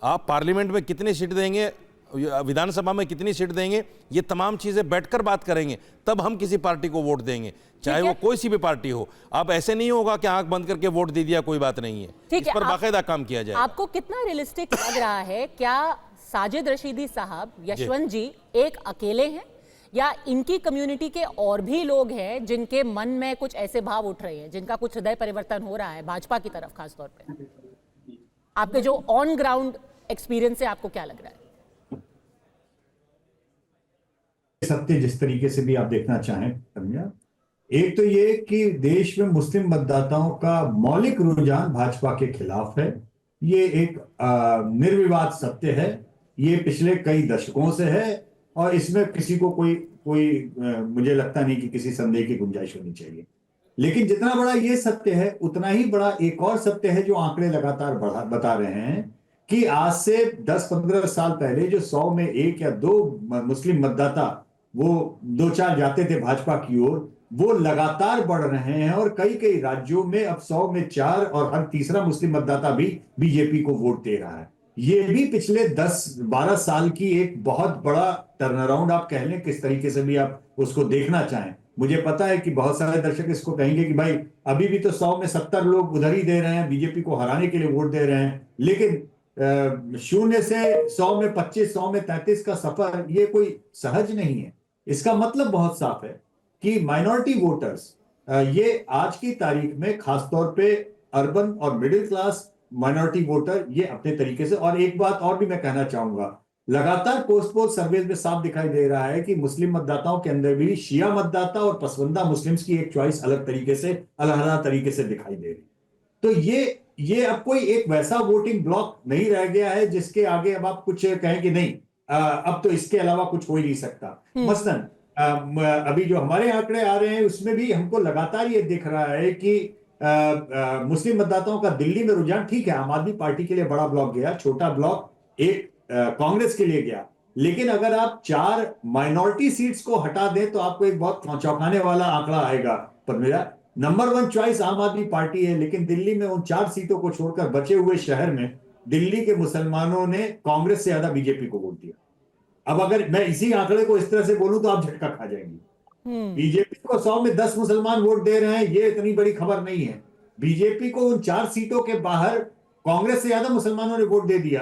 आप पार्लियामेंट में कितनी सीट देंगे, विधानसभा में कितनी सीट देंगे, ये तमाम चीजें बैठकर बात करेंगे, तब हम किसी पार्टी को वोट देंगे, चाहे वो कोई सी भी पार्टी हो। अब ऐसे नहीं होगा कि आंख बंद करके वोट दे दिया, कोई बात नहीं है। इस पर बाकायदा काम किया जाए। आपको कितना रियलिस्टिक लग रहा है? क्या साजिद रशीदी साहब, यशवंत जी एक अकेले हैं, या इनकी कम्युनिटी के और भी लोग हैं जिनके मन में कुछ ऐसे भाव उठ रहे हैं, जिनका कुछ हृदय परिवर्तन हो रहा है भाजपा की तरफ खासतौर पे? आपके जो ऑन ग्राउंड एक्सपीरियंस है, आपको क्या लग रहा है? सत्य जिस तरीके से भी आप देखना चाहें, एक तो ये कि देश में मुस्लिम मतदाताओं का मौलिक रुझान भाजपा के खिलाफ है। ये एक निर्विवाद सत्य है, ये पिछले कई दशकों से है, और इसमें किसी को कोई कोई मुझे लगता नहीं कि किसी संदेह की गुंजाइश होनी चाहिए। लेकिन जितना बड़ा ये सत्य है, उतना ही बड़ा एक और सत्य है जो आंकड़े लगातार बता रहे हैं कि आज से 10-15 साल पहले जो 100 में 1 या 2 मुस्लिम मतदाता वो 2-4 जाते थे भाजपा की ओर, वो लगातार बढ़ रहे हैं और कई कई राज्यों में अब 100 में 4 और हर तीसरा मुस्लिम मतदाता भी बीजेपी को वोट दे रहा है। ये भी पिछले 10-12 साल की एक बहुत बड़ा टर्न अराउंड आप कह लें, किस तरीके से भी आप उसको देखना चाहें। मुझे पता है कि बहुत सारे दर्शक इसको कहेंगे कि भाई अभी भी तो 100 में 70 लोग उधर ही दे रहे हैं, बीजेपी को हराने के लिए वोट दे रहे हैं। लेकिन 0 से 100 में 25, 100 में 33 का सफर ये कोई सहज नहीं है। इसका मतलब बहुत साफ है कि माइनॉरिटी वोटर्स ये आज की तारीख में खासतौर पे अर्बन और मिडिल क्लास माइनॉरिटी वोटर ये अपने तरीके से, और एक बात और भी मैं कहना चाहूंगा, लगातार पोस्ट पोल सर्वेज में साफ दिखाई दे रहा है कि मुस्लिम मतदाताओं के अंदर भी शिया मतदाता और पसवंदा मुस्लिम्स की एक चॉइस अलग तरीके से दिखाई दे रही। तो ये अब कोई एक वैसा वोटिंग ब्लॉक नहीं रह गया है जिसके आगे अब आप कुछ कहें कि नहीं अब तो इसके अलावा कुछ हो ही नहीं सकता। मसलन अभी जो हमारे आंकड़े आ रहे हैं उसमें भी हमको लगातार ये दिख रहा है कि मुस्लिम मतदाताओं का दिल्ली में रुझान, ठीक है आम आदमी पार्टी के लिए बड़ा ब्लॉक गया, छोटा ब्लॉक एक कांग्रेस के लिए गया, लेकिन अगर आप 4 माइनॉरिटी सीट्स को हटा दें तो आपको एक बहुत चौंकाने वाला आंकड़ा आएगा। पर मेरा नंबर 1 चॉइस आम आदमी पार्टी है, लेकिन दिल्ली में उन 4 सीटों को छोड़कर बचे हुए शहर में दिल्ली के मुसलमानों ने कांग्रेस से ज्यादा बीजेपी को वोट दिया। अब अगर मैं इसी आंकड़े को इस तरह से बोलूं तो आप झटका खा जाएंगी। बीजेपी को 100 में 10 मुसलमान वोट दे रहे हैं, ये इतनी बड़ी खबर नहीं है। बीजेपी को उन 4 सीटों के बाहर कांग्रेस से ज्यादा मुसलमानों ने वोट दे दिया,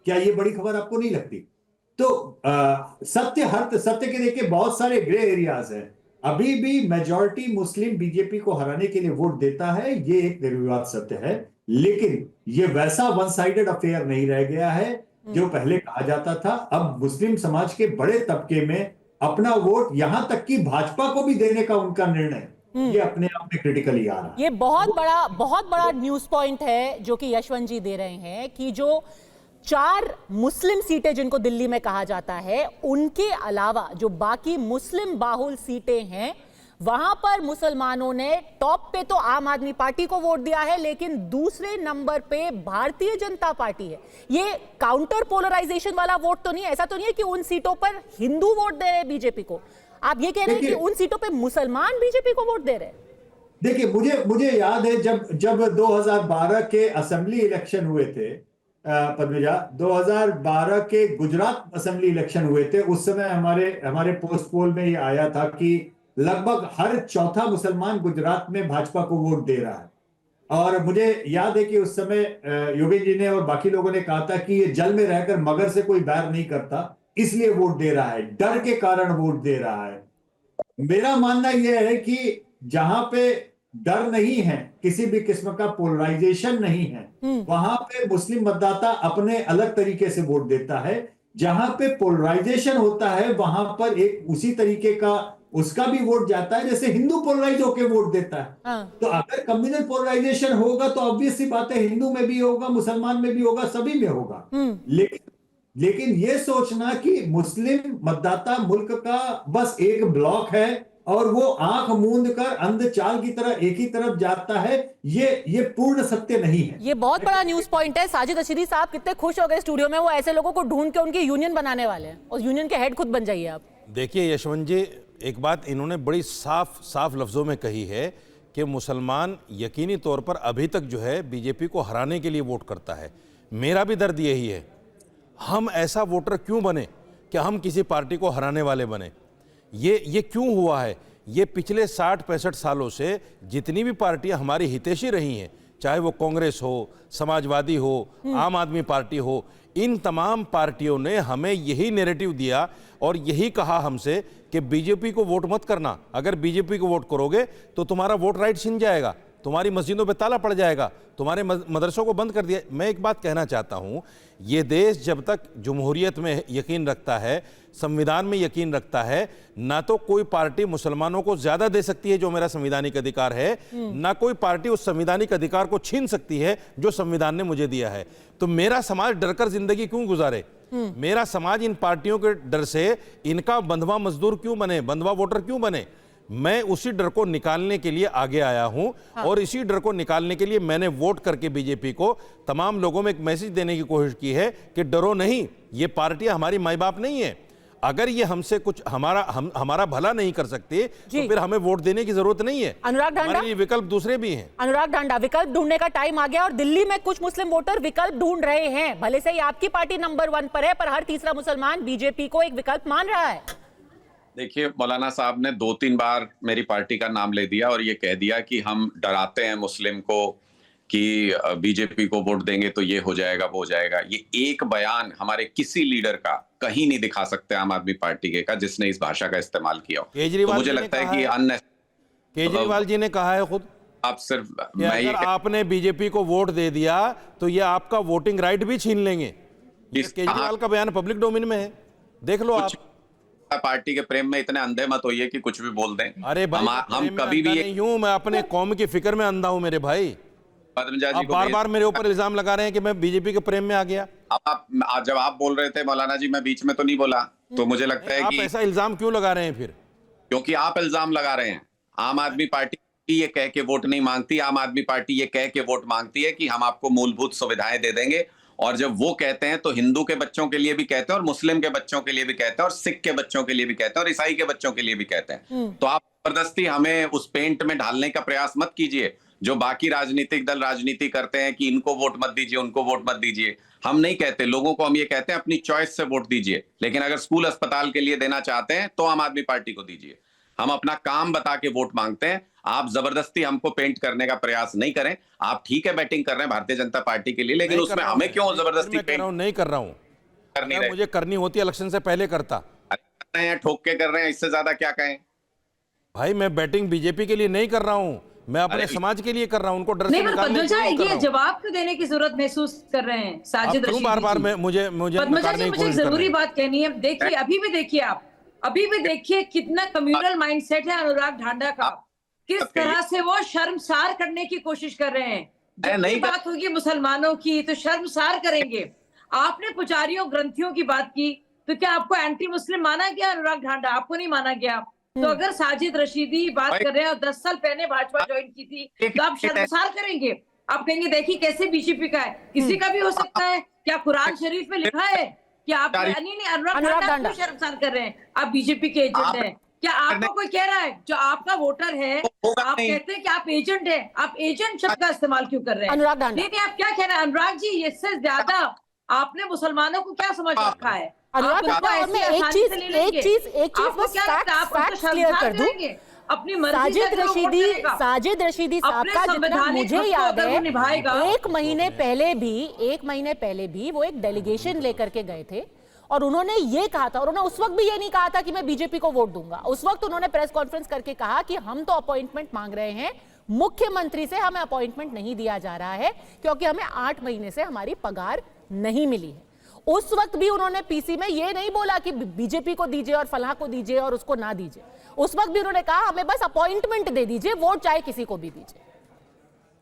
क्या ये बड़ी खबर आपको नहीं लगती? तो सत्य के देखिए बहुत सारे ग्रे एरियाज हैं। अभी भी मेजॉरिटी मुस्लिम बीजेपी को हराने के लिए वोट देता है, ये एक निर्विवाद सत्य है, लेकिन ये वैसा वन साइडेड अफेयर नहीं रह गया है जो पहले कहा जाता था। अब मुस्लिम समाज के बड़े तबके में अपना वोट, यहां तक कि भाजपा को भी देने का उनका निर्णय, ये अपने आप में क्रिटिकली आ रहा है। ये बहुत बड़ा न्यूज पॉइंट है जो कि यशवंत जी दे रहे हैं कि जो 4 मुस्लिम सीटें जिनको दिल्ली में कहा जाता है, उनके अलावा जो बाकी मुस्लिम बाहुल सीटें हैं वहां पर मुसलमानों ने टॉप पे तो आम आदमी पार्टी को वोट दिया है, लेकिन दूसरे नंबर पे भारतीय जनता पार्टी है। ये काउंटर पोलराइजेशन वाला वोट तो नहीं है, ऐसा तो नहीं है कि उन सीटों पर हिंदू वोट दे रहे हैं बीजेपी को। आप ये कह रहे हैं कि उन सीटों पे मुसलमान बीजेपी को वोट दे रहे हैं? देखिए मुझे याद है जब 2012 के असेंबली इलेक्शन हुए थे, पद्मजा, 2012 के गुजरात असेंबली इलेक्शन हुए थे, उस समय हमारे पोस्ट पोल में ये आया था कि लगभग हर चौथा मुसलमान गुजरात में भाजपा को वोट दे रहा है। और मुझे याद है कि उस समय योगेश जी ने और बाकी लोगों ने कहा था कि ये जल में रहकर मगर से कोई बैर नहीं करता, इसलिए वोट दे रहा है, डर के कारण वोट दे रहा है। मेरा मानना यह है कि जहां पे डर नहीं है, किसी भी किस्म का पोलराइजेशन नहीं है, वहां पे मुस्लिम मतदाता अपने अलग तरीके से वोट देता है। जहां पे पोलराइजेशन होता है वहां पर एक उसी तरीके का उसका भी वोट जाता है जैसे हिंदू पोलराइज होकर वोट देता है। तो अगर कम्युनल पोलराइजेशन होगा तो ऑब्वियस सी बात है हिंदू में भी होगा, मुसलमान में भी होगा, सभी में होगा। लेकिन ये सोचना कि मुस्लिम मतदाता मुल्क का बस एक ब्लॉक है और वो आंख मूंद कर अंध चाल की तरह एक ही तरफ जाता है, ये पूर्ण सत्य नहीं है। ये बहुत बड़ा न्यूज पॉइंट है। साजिद अशीरी साहब कितने खुश हो गए स्टूडियो में, वो ऐसे लोगों को ढूंढ के उनकी यूनियन बनाने वाले हैं और यूनियन के हेड खुद बन जाइए आप। देखिए यशवंत जी, एक बात इन्होंने बड़ी साफ लफ्जों में कही है कि मुसलमान यकीनी तौर पर अभी तक जो है बीजेपी को हराने के लिए वोट करता है। मेरा भी दर्द यही है, हम ऐसा वोटर क्यों बने कि हम किसी पार्टी को हराने वाले बने? ये क्यों हुआ है? ये पिछले 60-65 सालों से जितनी भी पार्टियां हमारी हितैषी रही हैं, चाहे वो कांग्रेस हो, समाजवादी हो, आम आदमी पार्टी हो, इन तमाम पार्टियों ने हमें यही नैरेटिव दिया और यही कहा हमसे कि बीजेपी को वोट मत करना, अगर बीजेपी को वोट करोगे तो तुम्हारा वोट राइट छिन जाएगा, तुम्हारी मस्जिदों पे ताला पड़ जाएगा, तुम्हारे मदरसों को बंद कर दिया। मैं एक बात कहना चाहता हूं, ये देश जब तक जमहूरियत में यकीन रखता है, संविधान में यकीन रखता है, ना तो कोई पार्टी मुसलमानों को ज्यादा दे सकती है जो मेरा संवैधानिक अधिकार है, ना कोई पार्टी उस संवैधानिक अधिकार को छीन सकती है जो संविधान ने मुझे दिया है। तो मेरा समाज डरकर जिंदगी क्यों गुजारे? मेरा समाज इन पार्टियों के डर से इनका बंधवा मजदूर क्यों बने, बंधवा वोटर क्यों बने? मैं उसी डर को निकालने के लिए आगे आया हूं। और इसी डर को निकालने के लिए मैंने वोट करके बीजेपी को तमाम लोगों में एक मैसेज देने की कोशिश की है कि डरो नहीं, ये पार्टियां हमारी माई बाप नहीं है। अगर ये हमसे कुछ हमारा भला नहीं कर सकते तो फिर हमें वोट देने की जरूरत नहीं है। अनुराग ढांडा, हमारे लिए विकल्प दूसरे भी हैं। अनुराग ढांडा, विकल्प ढूंढने का टाइम आ गया और दिल्ली में कुछ मुस्लिम वोटर विकल्प ढूंढ रहे हैं। भले से ही आपकी पार्टी नंबर 1 पर है, पर हर तीसरा मुसलमान बीजेपी को एक विकल्प मान रहा है। देखिए, मौलाना साहब ने 2-3 बार मेरी पार्टी का नाम ले दिया और ये कह दिया कि हम डराते हैं मुस्लिम को कि बीजेपी को वोट देंगे तो ये हो जाएगा, वो हो जाएगा। ये एक बयान हमारे किसी लीडर का कहीं नहीं दिखा सकते आम आदमी पार्टी के का जिसने इस भाषा का इस्तेमाल किया हो। केजरीवाल तो मुझे लगता है कि केजरीवाल जी ने कहा है खुद, आप सिर्फ अगर आपने बीजेपी को वोट दे दिया तो ये आपका वोटिंग राइट भी छीन लेंगे। केजरीवाल का बयान पब्लिक डोमेन में है, देख लो आप। पार्टी के प्रेम में इतने अंधे मत होइए कि कुछ भी बोल दें। अरे भाई, हम कभी भी नहीं हूं, मैं अपने कौम की फिक्र में अंधा हूं मेरे भाई। आप बार बार मेरे ऊपर इल्जाम लगा रहे हैं कि मैं बीजेपी के प्रेम में आ गया। जब आप बोल रहे थे मौलाना जी, मैं बीच में तो नहीं बोला, तो मुझे लगता है आप कि ऐसा इल्जाम क्यों लगा रहे हैं फिर? क्योंकि आप इल्जाम लगा रहे हैं। आम आदमी पार्टी ये कह के वोट नहीं मांगती, आम आदमी पार्टी ये कह के वोट मांगती है कि हम आपको मूलभूत सुविधाएं दे देंगे। और जब वो कहते हैं तो हिंदू के बच्चों के लिए भी कहते हैं और मुस्लिम के बच्चों के लिए भी कहते हैं और सिख के बच्चों के लिए भी कहते हैं और ईसाई के बच्चों के लिए भी कहते हैं। तो आप जबरदस्ती हमें उस पेंट में ढालने का प्रयास मत कीजिए जो बाकी राजनीतिक दल राजनीति करते हैं कि इनको वोट मत दीजिए, उनको वोट मत दीजिए। हम नहीं कहते, लोगों को हम ये कहते हैं अपनी चॉइस से वोट दीजिए, लेकिन अगर स्कूल अस्पताल के लिए देना चाहते हैं तो आम आदमी पार्टी को दीजिए। हम अपना काम बता के वोट मांगते हैं। आप जबरदस्ती हमको पेंट करने का प्रयास नहीं करें। आप ठीक है बैटिंग कर रहे हैं भारतीय जनता पार्टी के लिए, लेकिन उसमें हमें क्यों जबरदस्ती पेंट? नहीं कर रहा हूं, मुझे करनी होती इलेक्शन से पहले करता। ठोक के कर रहे हैं, इससे ज्यादा क्या कहें भाई? मैं बैटिंग बीजेपी के लिए नहीं कर रहा हूं, मैं अपने समाज के लिए कर रहा हूं। उनको डर से निकालने के लिए कर रहा हूं। जवाब क्यों देने की जरूरत महसूस कर रहे हैं साजिद रशीदी? बार-बार मुझे मुझे जरूरी बात कहनी है। देखिए, अभी भी देखिए कितना कम्युनल माइंडसेट है अनुराग ढांडा का, किस तरह से वो शर्मसार करने की कोशिश कर रहे हैं। जब बात होगी मुसलमानों की तो शर्मसार करेंगे। आपने पुजारियों ग्रंथियों की बात की तो क्या आपको एंटी मुस्लिम माना गया अनुराग ढांडा? आपको नहीं माना गया। तो अगर साजिद रशीदी बात कर रहे हैं और 10 साल पहले भाजपा ज्वाइन की थी तो आप शर्मसार करेंगे। आप कहेंगे देखिए कैसे बीजेपी का है, किसी का भी हो सकता है। क्या कुरान शरीफ में लिखा है कि आप अनुराग ढांडा शर्मसार कर रहे हैं? आप बीजेपी के एजेंट हैं। क्या आपको कोई कह रहा है जो आपका वोटर है, आप कहते हैं कि आप एजेंट हैं, आप एजेंट शब्द का इस्तेमाल क्यों कर रहे हैं? अनुराग ढांडा, लेकिन आप क्या कह रहे हैं अनुराग जी? इससे ज्यादा आपने मुसलमानों को क्या समझ रखा है? अनुराग ढांडा, मैं एक चीज बस फैक्ट क्लियर कर दूं। अपनी साजिद रशीदी साहब का जितना मुझे याद है, एक महीने पहले भी वो एक डेलीगेशन लेकर के गए थे और उन्होंने ये कहा था, और उन्होंने उस वक्त भी ये नहीं कहा था कि मैं बीजेपी को वोट दूंगा। उस वक्त उन्होंने प्रेस कॉन्फ्रेंस करके कहा कि हम तो अपॉइंटमेंट मांग रहे हैं, मुख्यमंत्री से हमें अपॉइंटमेंट नहीं दिया जा रहा है क्योंकि हमें 8 महीने से हमारी पगार नहीं मिली है। उस वक्त भी उन्होंने पीसी में ये नहीं बोला कि बीजेपी को दीजिए और फलां को दीजिए और उसको ना दीजिए। उस वक्त भी उन्होंने कहा हमें बस अपॉइंटमेंट दे दीजिए, वोट चाहे किसी को भी दीजिए।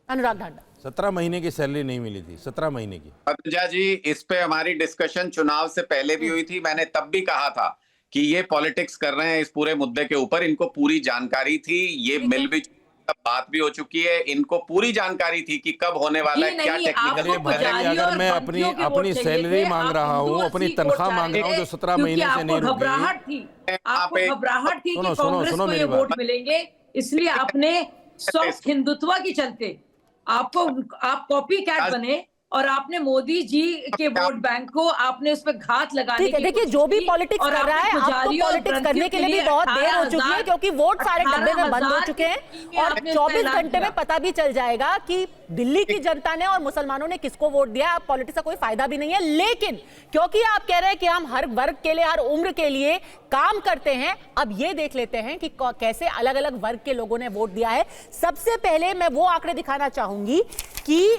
अनुराग ढांडा, 17 महीने की सैलरी नहीं मिली थी, 17 महीने की। पद्मजा जी, इस पे हमारी डिस्कशन चुनाव से पहले भी हुई थी। मैंने तब भी कहा था कि ये पॉलिटिक्स कर रहे हैं इस पूरे मुद्दे के ऊपर। इनको पूरी जानकारी थी, ये मिल भी बात भी हो चुकी है, इनको पूरी जानकारी थी कि कब होने वाला है, क्या टेक्निकल। अगर मैं अपनी सैलरी मांग रहा हूँ, अपनी तनख्वाह मांग रहा हूँ जो 17 महीने से नहीं रुकी, घबराहट थी कि कांग्रेस को ये वोट मिलेंगे, इसलिए आपने सॉफ्ट हिंदुत्व के चलते आप कॉपी कैट बने और आपने मोदी जी के वोट बैंक को आपने उस पर घात लगाने की। देखिए, जो भी पॉलिटिक्स कर रहा है, आपको पॉलिटिक्स करने के लिए भी बहुत देर हो चुकी है क्योंकि वोट सारे डब्बे में बंद हो चुके हैं और 24 घंटे में पता भी चल जाएगा कि दिल्ली की जनता ने और मुसलमानों ने किसको वोट दिया। अब पॉलिटिक्स का कोई फायदा भी नहीं है, लेकिन क्योंकि आप कह रहे हैं कि हम हर वर्ग के लिए, हर उम्र के लिए काम करते हैं, अब ये देख लेते हैं कि कैसे अलग अलग वर्ग के लोगों ने वोट दिया है। सबसे पहले मैं वो आंकड़े दिखाना चाहूंगी कि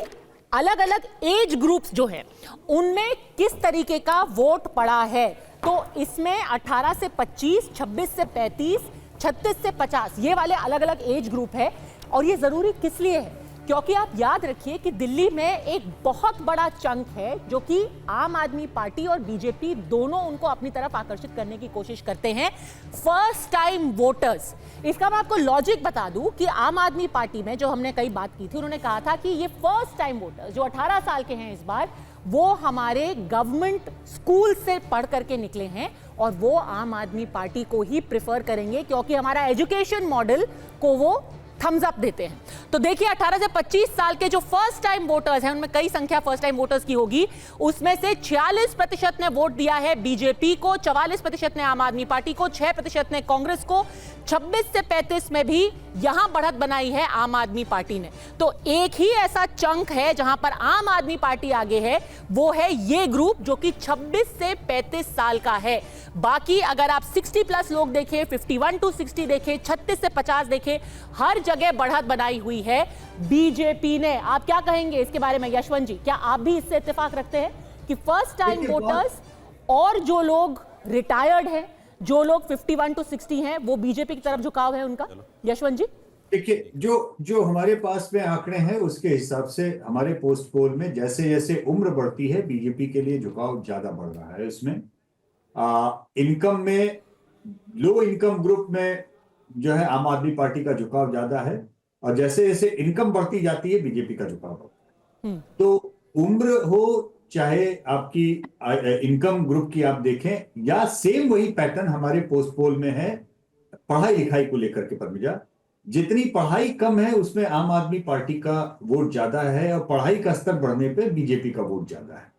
अलग अलग एज ग्रुप्स जो हैं उनमें किस तरीके का वोट पड़ा है। तो इसमें 18 से 25, 26 से 35, 36 से 50 ये वाले अलग अलग एज ग्रुप है। और ये जरूरी किस लिए है? क्योंकि आप याद रखिए कि दिल्ली में एक बहुत बड़ा चंक है जो कि आम आदमी पार्टी और बीजेपी दोनों उनको अपनी तरफ आकर्षित करने की कोशिश करते हैं, फर्स्ट टाइम वोटर्स। इसका मैं आपको लॉजिक बता दूं कि आम आदमी पार्टी में जो हमने कई बात की थी, उन्होंने कहा था कि ये फर्स्ट टाइम वोटर्स जो 18 साल के हैं इस बार, वो हमारे गवर्नमेंट स्कूल से पढ़ करके निकले हैं और वो आम आदमी पार्टी को ही प्रेफर करेंगे क्योंकि हमारा एजुकेशन मॉडल को वो थम्स अप देते हैं। तो देखिए 18 से 25 साल के जो फर्स्ट टाइम वोटर्स हैं, उनमें कई संख्या फर्स्ट टाइम वोटर्स की होगी, उसमें से 46% ने वोट दिया है बीजेपी को, 44% ने आम आदमी पार्टी को, 6% ने कांग्रेस को, 26 से 35 में भी यहां बढ़त बनाई है आम आदमी पार्टी ने। तो एक ही ऐसा चंक है जहां पर आम आदमी पार्टी आगे है, वो है ये ग्रुप जो कि 26 से 35 साल का है। बाकी अगर आप 60+ लोग देखें, 51 to 60 देखें, 36 से 50 देखें, हर जगह बढ़त बनाई हुई है बीजेपी ने। आप क्या कहेंगे इसके बारे में यशवंत जी? क्या आप भी इससे इत्तेफाक रखते हैं कि फर्स्ट टाइम वोटर्स और जो लोग रिटायर्ड हैं, जो लोग 51 to 60 हैं, वो बीजेपी की तरफ झुकाव है उनका? यशवंत जी देखिए, जो हमारे पास में आंकड़े हैं उसके हिसाब से हमारे पोस्ट पोल में जैसे जैसे उम्र बढ़ती है बीजेपी के लिए झुकाव ज्यादा बढ़ रहा है। उसमें इनकम में लो इनकम ग्रुप में जो है आम आदमी पार्टी का झुकाव ज्यादा है और जैसे जैसे इनकम बढ़ती जाती है बीजेपी का झुकाव बढ़ता है। तो उम्र हो चाहे आपकी इनकम ग्रुप की आप देखें, या सेम वही पैटर्न हमारे पोस्ट पोल में है पढ़ाई लिखाई को लेकर के। परमिजा, जितनी पढ़ाई कम है उसमें आम आदमी पार्टी का वोट ज्यादा है और पढ़ाई का स्तर बढ़ने पे बीजेपी का वोट ज्यादा है।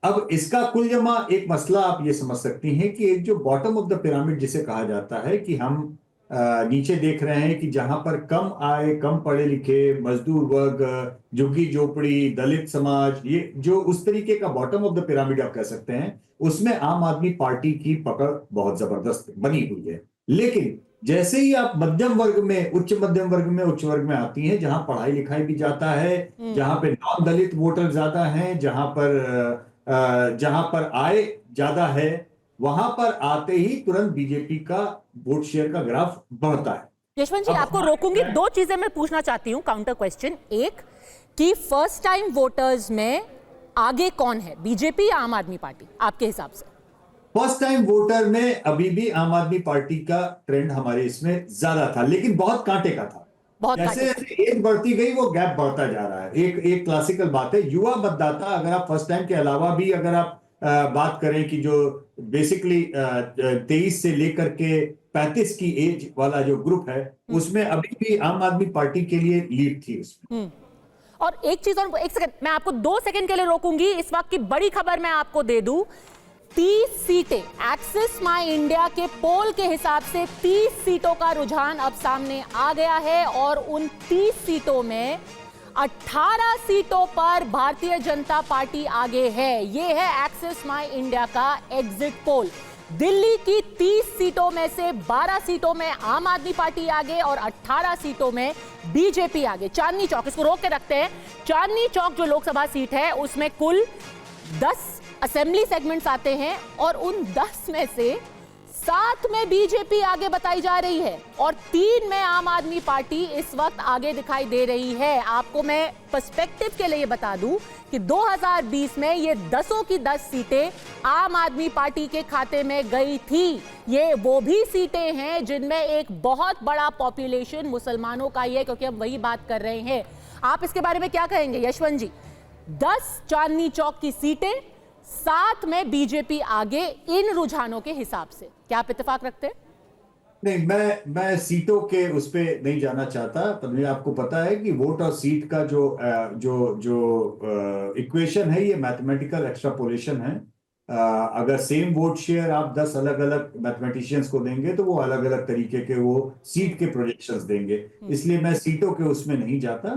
अब इसका कुल जमा एक मसला आप ये समझ सकती हैं कि एक जो बॉटम ऑफ द पिरामिड जिसे कहा जाता है कि हम नीचे देख रहे हैं कि जहां पर कम आय, कम पढ़े लिखे, मजदूर वर्ग, झुग्गी झोपड़ी, दलित समाज, ये जो उस तरीके का बॉटम ऑफ द पिरामिड आप कह सकते हैं, उसमें आम आदमी पार्टी की पकड़ बहुत जबरदस्त बनी हुई है। लेकिन जैसे ही आप मध्यम वर्ग में, उच्च मध्यम वर्ग में, उच्च वर्ग में आती हैं, जहां पढ़ाई लिखाई भी जाता है, जहां पे नॉन दलित वोटर ज्यादा हैं, जहां पर आय ज्यादा है, वहां पर आते ही तुरंत बीजेपी का वोट शेयर का ग्राफ बढ़ता है। यशवंत जी आपको रोकूंगी, दो चीजें मैं पूछना चाहती हूं काउंटर क्वेश्चन। एक कि फर्स्ट टाइम वोटर्स में आगे कौन है, बीजेपी या आम आदमी पार्टी आपके हिसाब से? फर्स्ट टाइम वोटर में अभी भी आम आदमी पार्टी का ट्रेंड हमारे इसमें ज्यादा था, लेकिन बहुत कांटे का था। जैसे जैसे एज बढ़ती गई वो गैप बढ़ता जा रहा है। एक क्लासिकल बात है, युवा मतदाता, अगर आप फर्स्ट टाइम के अलावा भी अगर आप बात करें कि जो बेसिकली 23 से लेकर के 35 की एज वाला जो ग्रुप है, उसमें अभी भी आम आदमी पार्टी के लिए लीड थी उसमें। और एक चीज और, एक सेकंड मैं आपको 2 सेकंड के लिए रोकूंगी। इस वक्त की बड़ी खबर मैं आपको दे दूं, 30 सीटें एक्सिस माई इंडिया के पोल के हिसाब से 30 सीटों का रुझान अब सामने आ गया है और उन 30 सीटों में 18 सीटों पर भारतीय जनता पार्टी आगे है। ये है एक्सिस माई इंडिया का एग्जिट पोल। दिल्ली की 30 सीटों में से 12 सीटों में आम आदमी पार्टी आगे और 18 सीटों में बीजेपी आगे। चांदनी चौक, इसको रोक के रखते हैं, चांदनी चौक जो लोकसभा सीट है उसमें कुल 10 असेंबली सेगमेंट्स आते हैं और उन 10 में से 7 में बीजेपी आगे बताई जा रही है और 3 में आम आदमी पार्टी इस वक्त आगे दिखाई दे रही है। आपको मैं पर्सपेक्टिव के लिए बता दूं कि 2020 में ये 10 की 10 सीटें आम आदमी पार्टी के खाते में गई थी। ये वो भी सीटें हैं जिनमें एक बहुत बड़ा पॉपुलेशन मुसलमानों का ही है, क्योंकि हम वही बात कर रहे हैं। आप इसके बारे में क्या कहेंगे यशवंत जी? 10 चांदनी चौक की सीटें, 7 में बीजेपी आगे इन रुझानों के हिसाब से, क्या आप इत्तेफाक रखते हैं? नहीं, मैं सीटों के उस पे नहीं जाना चाहता, पर मुझे आपको पता है कि वोट और सीट का जो इक्वेशन है ये मैथमेटिकल एक्सट्रापोलेशन है। अगर सेम वोट शेयर आप 10 अलग अलग मैथमेटिशियंस को देंगे तो वो अलग अलग तरीके के वो सीट के प्रोजेक्शंस देंगे, इसलिए मैं सीटों के उसमें नहीं जाता।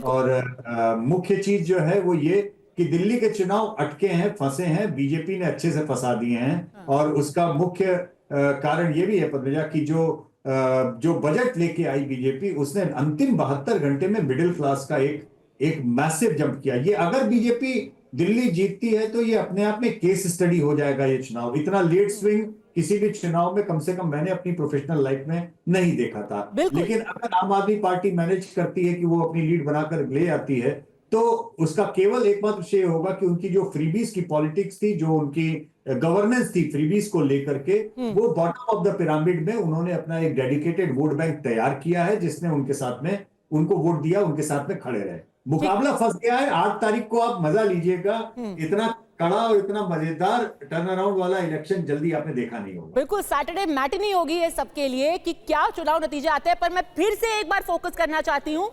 और मुख्य चीज जो है वो ये कि दिल्ली के चुनाव अटके हैं, फंसे हैं, बीजेपी ने अच्छे से फंसा दिए हैं। और उसका मुख्य कारण ये भी है पद्मजा कि जो बजट लेके आई बीजेपी, उसने अंतिम 72 घंटे में मिडिल क्लास का एक मैसिव जंप किया। ये अगर बीजेपी दिल्ली जीतती है तो ये अपने आप में केस स्टडी हो जाएगा ये चुनाव। इतना लेट स्विंग किसी भी चुनाव में कम से कम मैंने अपनी प्रोफेशनल लाइफ में नहीं देखा था। बिल्कुल। लेकिन अगर आम आदमी पार्टी मैनेज करती है कि वो अपनी लीड बनाकर ले आती है, तो उसका केवल एकमात्र श्रेय होगा कि उनकी जो फ्रीबीज की पॉलिटिक्स थी, जो उनकी गवर्नेंस थी फ्रीबीज को लेकर के, वो बॉटम ऑफ द पिरामिड में उन्होंने अपना एक डेडिकेटेड वोट बैंक तैयार किया है, जिसने उनके साथ में उनको वोट दिया, उनके साथ में खड़े रहे। मुकाबला फंस गया है। 8 तारीख को आप मजा लीजिएगा, इतना कड़ा और इतना मजेदार टर्न अराउंड वाला इलेक्शन जल्दी आपने देखा नहीं होगा। बिल्कुल सैटरडे मैटिनी होगी ये सबके लिए कि क्या चुनाव नतीजे आते हैं। पर मैं फिर से एक बार फोकस करना चाहती हूं,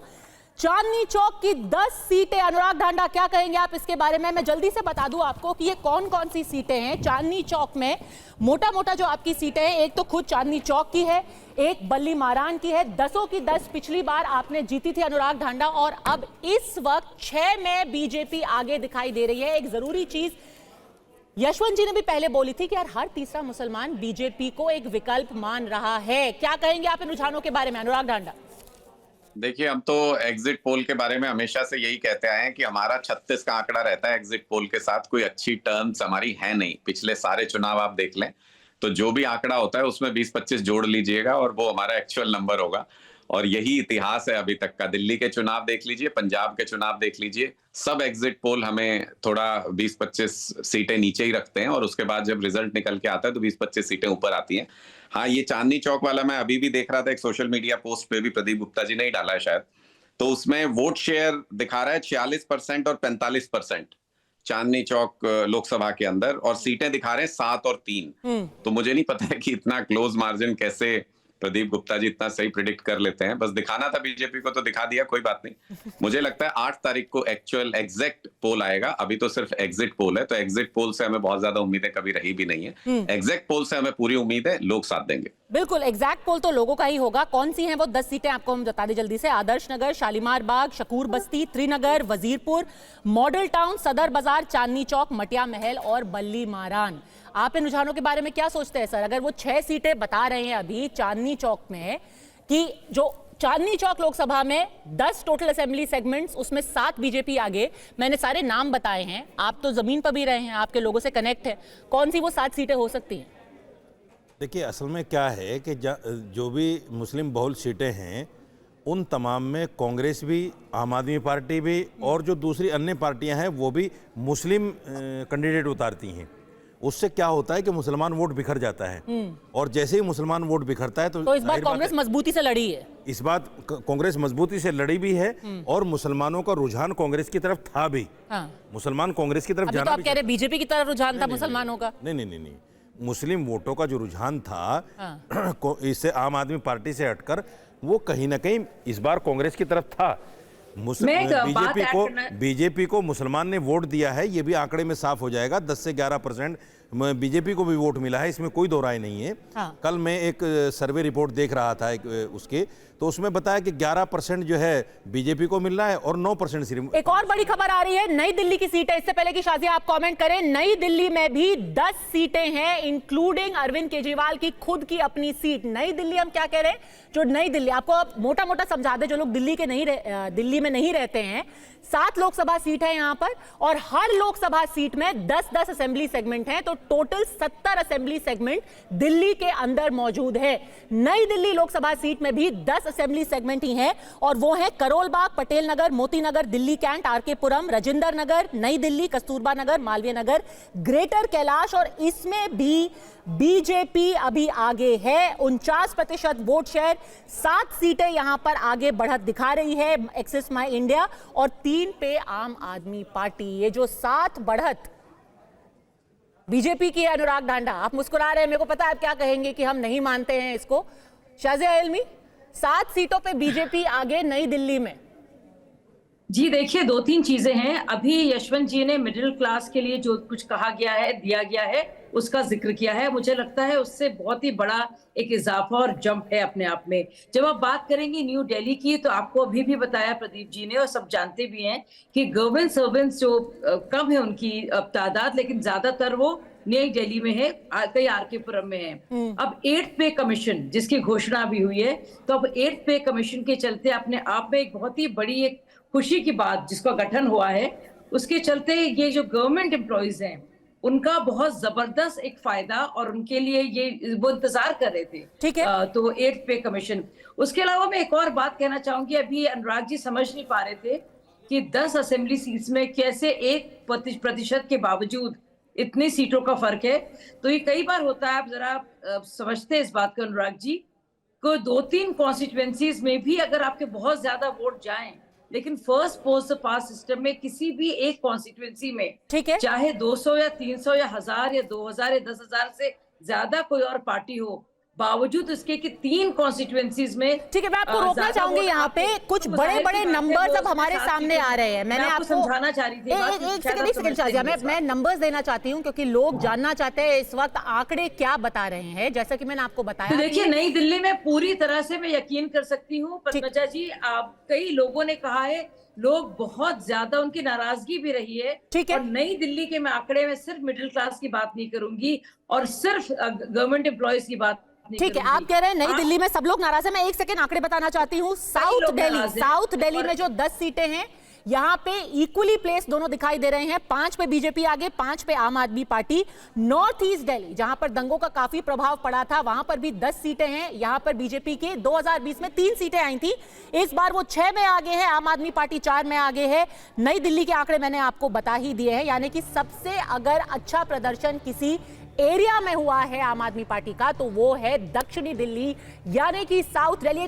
चांदनी चौक की 10 सीटें। अनुराग ढांडा, क्या कहेंगे आप इसके बारे में? मैं जल्दी से बता दूं आपको कि ये कौन कौन सी सीटें हैं चांदनी चौक में। मोटा मोटा जो आपकी सीटें हैं, एक तो खुद चांदनी चौक की है, एक बल्ली मारान की है। 10 की 10 पिछली बार आपने जीती थी अनुराग ढांडा, और अब इस वक्त 6 में बीजेपी आगे दिखाई दे रही है। एक जरूरी चीज यशवंत जी ने भी पहले बोली थी कि यार हर तीसरा मुसलमान बीजेपी को एक विकल्प मान रहा है। क्या कहेंगे आप इन रुझानों के बारे में, अनुराग ढांडा? देखिए, हम तो एग्जिट पोल के बारे में हमेशा से यही कहते आए हैं कि हमारा 36 का आंकड़ा रहता है एग्जिट पोल के साथ। कोई अच्छी टर्म्स हमारी है नहीं। पिछले सारे चुनाव आप देख लें तो जो भी आंकड़ा होता है उसमें 20-25 जोड़ लीजिएगा और वो हमारा एक्चुअल नंबर होगा। और यही इतिहास है अभी तक का। दिल्ली के चुनाव देख लीजिए, पंजाब के चुनाव देख लीजिए, सब एग्जिट पोल हमें थोड़ा 20-25 सीटें नीचे ही रखते हैं, और उसके बाद जब रिजल्ट निकल के आता है तो 20-25 सीटें ऊपर आती हैं। हाँ, ये चांदनी चौक वाला मैं अभी भी देख रहा था, एक सोशल मीडिया पोस्ट पे भी प्रदीप गुप्ता जी ने ही डाला है शायद, तो उसमें वोट शेयर दिखा रहा है 46% और 45% चांदनी चौक लोकसभा के अंदर, और सीटें दिखा रहे हैं 7 और 3। तो मुझे नहीं पता है कि इतना क्लोज मार्जिन कैसे प्रदीप गुप्ता जी इतना सही प्रिडिक्ट कर लेते हैं। बस दिखाना था बीजेपी को तो दिखा दिया, कोई बात नहीं। मुझे लगता है 8 तारीख को एक्चुअल एग्जैक्ट पोल आएगा। अभी तो सिर्फ एग्जिट पोल है, तो एग्जिट पोल से हमें बहुत ज्यादा उम्मीदें कभी रही भी नहीं है। एग्जैक्ट पोल से हमें पूरी उम्मीद है, लोग साथ देंगे। बिल्कुल, एग्जैक्ट पोल तो लोगों का ही होगा। कौन सी हैं वो 10 सीटें आपको हम बता दें जल्दी से। आदर्श नगर, शालीमार बाग, शकूर बस्ती, त्रिनगर, वजीरपुर, मॉडल टाउन, सदर बाजार, चांदनी चौक, मटिया महल और बल्ली मारान। आप इन रुझानों के बारे में क्या सोचते हैं सर? अगर वो 6 सीटें बता रहे हैं अभी चांदनी चौक में, कि जो चांदनी चौक लोकसभा में 10 टोटल असेंबली सेगमेंट्स, उसमें 7 बीजेपी आगे, मैंने सारे नाम बताए हैं, आप तो जमीन पर भी रहे हैं, आपके लोगों से कनेक्ट है, कौन सी वो 7 सीटें हो सकती हैं? देखिए, असल में क्या है कि जो भी मुस्लिम बहुल सीटें हैं उन तमाम में कांग्रेस भी, आम आदमी पार्टी भी और जो दूसरी अन्य पार्टियां हैं वो भी मुस्लिम कैंडिडेट उतारती हैं। उससे क्या होता है कि मुसलमान वोट बिखर जाता है, और जैसे ही मुसलमान वोट बिखरता है तो इस बार कांग्रेस मजबूती से लड़ी है। इस बात कांग्रेस मजबूती से लड़ी भी है, और मुसलमानों का रुझान कांग्रेस की तरफ था भी। हाँ। मुसलमान कांग्रेस की तरफ अभी जाना तो आप भी कह रहे बीजेपी की तरफ रुझान था मुसलमानों का। नहीं, मुस्लिम वोटों का जो रुझान था, हाँ। इससे आम आदमी पार्टी से हटकर वो कहीं ना कहीं इस बार कांग्रेस की तरफ था। बीजेपी को मुसलमान ने वोट दिया है, ये भी आंकड़े में साफ हो जाएगा। 10 से 11% बीजेपी को भी वोट मिला है, इसमें कोई दो राय नहीं है। हाँ। कल मैं एक सर्वे रिपोर्ट देख रहा था उसके, तो उसमें बताया कि 11% जो है बीजेपी को मिल रहा है और 9% सिर्फ। एक और बड़ी खबर आ रही है, नई दिल्ली की सीट है। इससे पहले कि शाजिया आप कमेंट करें, नई दिल्ली में भी 10 सीटें हैं, इंक्लूडिंग अरविंद केजरीवाल की खुद की अपनी सीट। नई दिल्ली हम क्या कह रहे हैं? जो नई दिल्ली, आपको मोटा मोटा समझा दे, जो लोग दिल्ली में नहीं रहते हैं, 7 लोकसभा सीट है यहां पर, और हर लोकसभा सीट में 10-10 असेंबली सेगमेंट हैं, तो टोटल 70 असेंबली सेगमेंट दिल्ली के अंदर मौजूद है। नई दिल्ली लोकसभा सीट में भी 10 असेंबली सेगमेंट ही हैं, और वो हैं करोल बाग, पटेल नगर, मोती नगर, दिल्ली कैंट, आरके पुरम, राजेंद्र नगर, नई दिल्ली, कस्तूरबा नगर, मालवीय नगर, ग्रेटर कैलाश, और इसमें भी बीजेपी अभी आगे है। 49% वोट शेयर, 7 सीटें यहां पर आगे बढ़त दिखा रही है एक्सिस माई इंडिया, और 3 पे आम आदमी पार्टी। ये जो 7 बढ़त बीजेपी की है, अनुराग ढांडा आप मुस्कुरा रहे हैं, मेरे को पता है आप क्या कहेंगे कि हम नहीं मानते हैं इसको। शाजिया इल्मी, 7 सीटों पे बीजेपी आगे नई दिल्ली में। जी देखिए, 2-3 चीजें हैं। अभी यशवंत जी ने मिडिल क्लास के लिए जो कुछ कहा गया है, दिया गया है, उसका जिक्र किया है। मुझे लगता है उससे बहुत ही बड़ा एक इजाफा और जंप है अपने आप में। जब आप बात करेंगे न्यू दिल्ली की, तो आपको अभी भी बताया प्रदीप जी ने, और सब जानते भी हैं कि गवर्नमेंट सर्वेंट्स जो कम है उनकी तादाद, लेकिन ज्यादातर वो नई दिल्ली में है, कई आरके पुरम में है। अब 8th पे कमीशन जिसकी घोषणा भी हुई है, तो अब 8th पे कमीशन के चलते अपने आप में एक बहुत ही बड़ी एक खुशी की बात जिसका गठन हुआ है, उसके चलते ये जो गवर्नमेंट एम्प्लॉइज हैं उनका बहुत जबरदस्त एक फायदा, और उनके लिए ये वो इंतजार कर रहे थे। ठीक है। तो 8th पे कमीशन। उसके अलावा मैं एक और बात कहना चाहूंगी, अभी अनुराग जी समझ नहीं पा रहे थे कि 10 असेंबली सीट्स में कैसे 1% के बावजूद इतनी सीटों का फर्क है। तो ये कई बार होता है, आप जरा समझते हैं इस बात को अनुराग जी, को 2-3 कॉन्स्टिट्यूएंसीज में भी अगर आपके बहुत ज्यादा वोट जाएं, लेकिन फर्स्ट पोस्ट पास सिस्टम में किसी भी एक कॉन्स्टिट्यूएंसी में, ठीक है, चाहे 200 या 300 या 1000 या 2000 या 10,000 से ज्यादा कोई और पार्टी हो, बावजूद इसके कि 3 कॉन्स्टिट्यूएंसीज में, ठीक है, मैं आपको रोकना चाहूंगी यहाँ पे। कुछ बड़े बड़े नंबर्स अब हमारे सामने आ रहे हैं। मैंने आपको समझाना चाह रही थी। एक सेकंड शाजिया, मैं नंबर्स देना चाहती हूँ क्योंकि लोग जानना चाहते हैं इस वक्त आंकड़े क्या बता रहे हैं। जैसा कि मैंने आपको बताया, तो देखिए, नई दिल्ली में पूरी तरह से मैं यकीन कर सकती हूँ पद्मजा जी, आप कई लोगों ने कहा है, लोग बहुत ज्यादा उनकी नाराजगी भी रही है। ठीक है। और नई दिल्ली के मैं आंकड़े में सिर्फ मिडिल क्लास की बात नहीं करूंगी और सिर्फ गवर्नमेंट एम्प्लॉयज की बात। ठीक है, आप कह रहे हैं नई दिल्ली में सब लोग नाराज हैं। मैं एक सेकंड आंकड़े बताना चाहती हूँ। साउथ दिल्ली में जो 10 सीटें हैं, यहाँ पे इक्वली प्लेस दोनों दिखाई दे रहे हैं। 5 पे बीजेपी आगे, 5 पे आम आदमी पार्टी। नॉर्थ ईस्ट दिल्ली, जहां पर दंगों का काफी प्रभाव पड़ा था, वहां पर भी 10 सीटें हैं। यहाँ पर बीजेपी के 2020 में 3 सीटें आई थी, इस बार वो 6 में आगे है, आम आदमी पार्टी 4 में आगे है। नई दिल्ली के आंकड़े मैंने आपको बता ही दिए हैं, यानी कि सबसे अगर अच्छा प्रदर्शन किसी एरिया में हुआ है आम आदमी पार्टी का, तो वो है दक्षिणी दिल्ली, यानी कि साउथ दिल्ली।